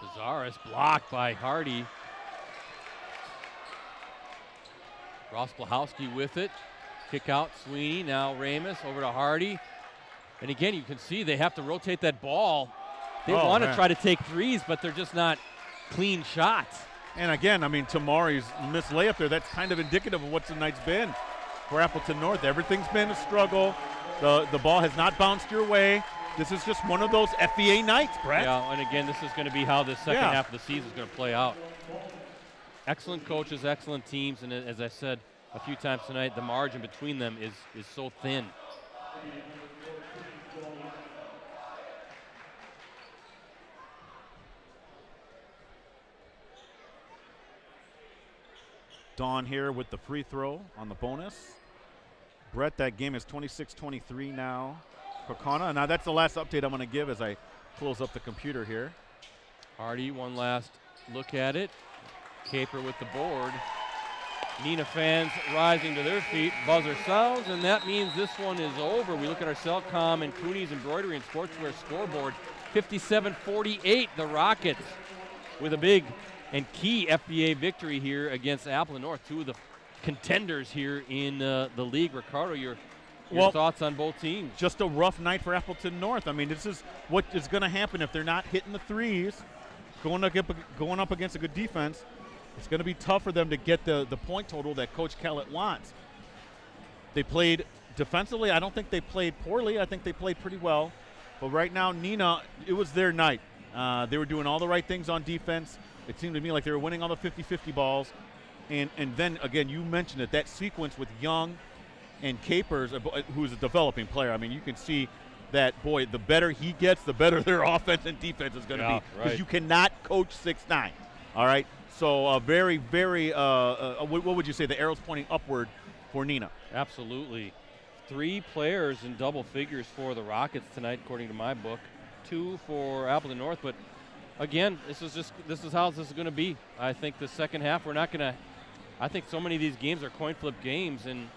Bizarre blocked by Hardy. Ross Blahowski with it. Kick out Sweeney. Now Ramus over to Hardy. And again, you can see they have to rotate that ball. They want to try to take threes, but they're just not clean shots. And again, I mean, Tamari's missed layup there. That's kind of indicative of what tonight's been for Appleton North. Everything's been a struggle. The ball has not bounced your way. This is just one of those FVA nights, Brett. Yeah, and again, this is going to be how the second half of the season is going to play out. Excellent coaches, excellent teams, and as I said a few times tonight, the margin between them is so thin. Dawn here with the free throw on the bonus. Brett, that game is 26-23 now. Kaukauna. Now that's the last update I'm going to give as I close up the computer here. Hardy, one last look at it. Caper with the board. Neenah fans rising to their feet. Buzzer sounds, and that means this one is over. We look at our Cellcom and Cooney's Embroidery and Sportswear scoreboard. 57-48, the Rockets with a big and key FBA victory here against Appleton North, two of the contenders here in the league. Ricardo, your thoughts on both teams? Just a rough night for Appleton North. I mean, this is what is going to happen if they're not hitting the threes, going up against a good defense. It's going to be tough for them to get the point total that Coach Kellett wants. They played defensively. I don't think they played poorly. I think they played pretty well. But right now, Neenah, it was their night. They were doing all the right things on defense. It seemed to me like they were winning all the 50-50 balls. And then, again, you mentioned it, that sequence with Young and Capers, who's a developing player. I mean, you can see that, boy, the better he gets, the better their offense and defense is going to be. Because you cannot coach 6'9", all right? So very, very, what would you say, the arrow's pointing upward for Neenah? Absolutely. 3 players in double figures for the Rockets tonight, according to my book. 2 for Appleton North, but again, this is how this is going to be. I think the second half, we're not going to. I think so many of these games are coin flip games, and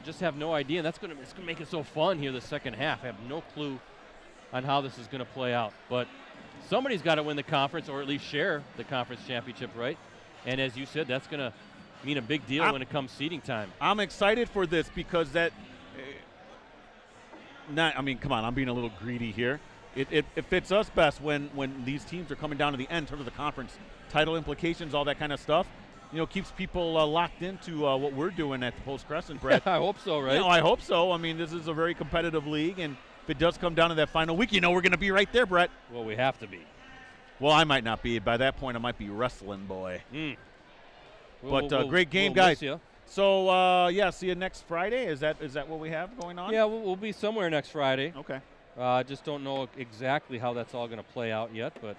just have no idea. And it's going to make it so fun here the second half. I have no clue on how this is going to play out, but somebody's got to win the conference, or at least share the conference championship, right? And as you said, that's going to mean a big deal when it comes seeding time. I'm excited for this because that. I mean, come on, I'm being a little greedy here. It fits us best when these teams are coming down to the end in terms of the conference title implications, all that kind of stuff. You know, keeps people locked into what we're doing at the Post Crescent, Brett. I hope so, right? You know, I hope so. I mean, this is a very competitive league, and if it does come down to that final week, you know we're going to be right there, Brett. Well, we have to be. Well, I might not be. By that point, I might be wrestling, boy. But great game, we'll guys. miss ya. So, see you next Friday. Is that what we have going on? Yeah, we'll be somewhere next Friday. Okay. Just don't know exactly how that's all going to play out yet, but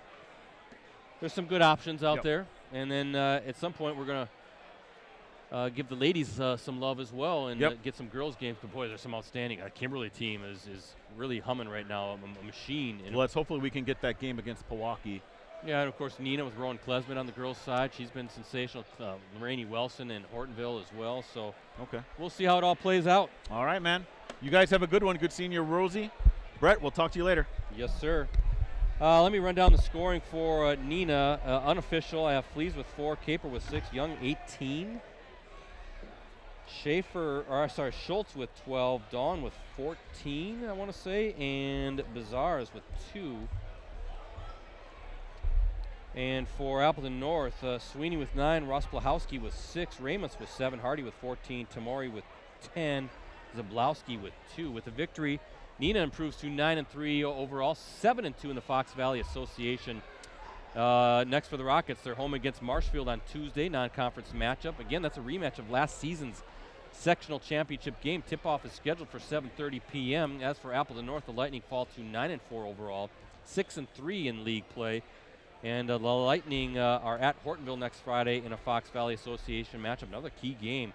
there's some good options out there. And then at some point, we're going to give the ladies some love as well and get some girls' games. But, boy, there's some outstanding. Kimberly team is really humming right now, a machine. And let's hopefully we can get that game against Pewaukee. Yeah, and, of course, Neenah with Rowan Klesman on the girls' side. She's been sensational. Rainey Wilson in Hortonville as well. So we'll see how it all plays out. All right, man. You guys have a good one. Good seeing you, Rosie. Brett, we'll talk to you later. Yes, sir. Let me run down the scoring for Neenah. Unofficial, I have Fleas with 4, Caper with 6, Young 18. Schultz with 12, Dawn with 14, I want to say, and Bizarres with 2. And for Appleton North, Sweeney with 9, Ross Blahowski with 6, Ramos with 7, Hardy with 14, Tamori with 10, Zablowski with 2. With the victory, Neenah improves to 9-3 overall, 7-2 in the Fox Valley Association. Next for the Rockets, they're home against Marshfield on Tuesday, non-conference matchup. Again, that's a rematch of last season's sectional championship game. Tip-off is scheduled for 7:30 p.m. As for Appleton North, the Lightning fall to 9-4 overall, 6-3 in league play. And the Lightning are at Hortonville next Friday in a Fox Valley Association matchup. Another key game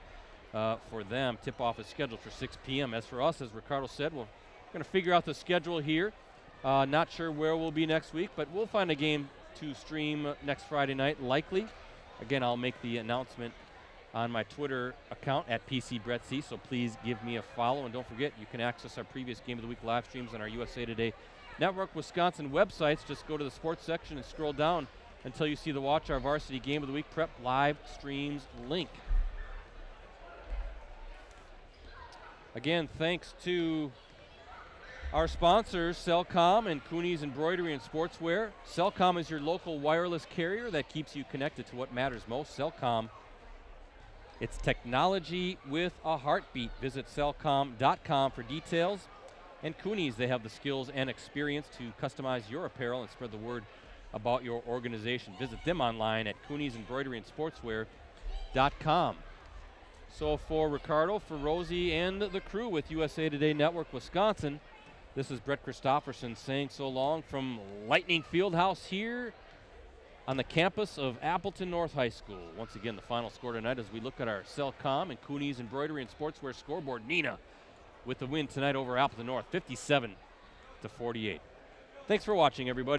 for them. Tip-off is scheduled for 6 p.m. As for us, as Ricardo said, we're going to figure out the schedule here. Not sure where we'll be next week, but we'll find a game to stream next Friday night, likely. Again, I'll make the announcement on my Twitter account at PCBrettC, so please give me a follow. And don't forget, you can access our previous Game of the Week live streams on our USA Today Network Wisconsin websites. Just go to the sports section and scroll down until you see the Watch Our Varsity Game of the Week Prep live streams link. Again, thanks to our sponsors, Cellcom and Cooney's Embroidery and Sportswear. Cellcom is your local wireless carrier that keeps you connected to what matters most. Cellcom, it's technology with a heartbeat. Visit cellcom.com for details. And Cooney's, they have the skills and experience to customize your apparel and spread the word about your organization. Visit them online at Cooney's Embroidery and Sportswear.com. So for Ricardo, for Rosie, and the crew with USA Today Network Wisconsin, this is Brett Christopherson saying so long from Lightning Fieldhouse here on the campus of Appleton North High School. Once again, the final score tonight as we look at our Cellcom and Cooney's Embroidery and Sportswear scoreboard. Neenah with the win tonight over Appleton North, 57-48. Thanks for watching, everybody.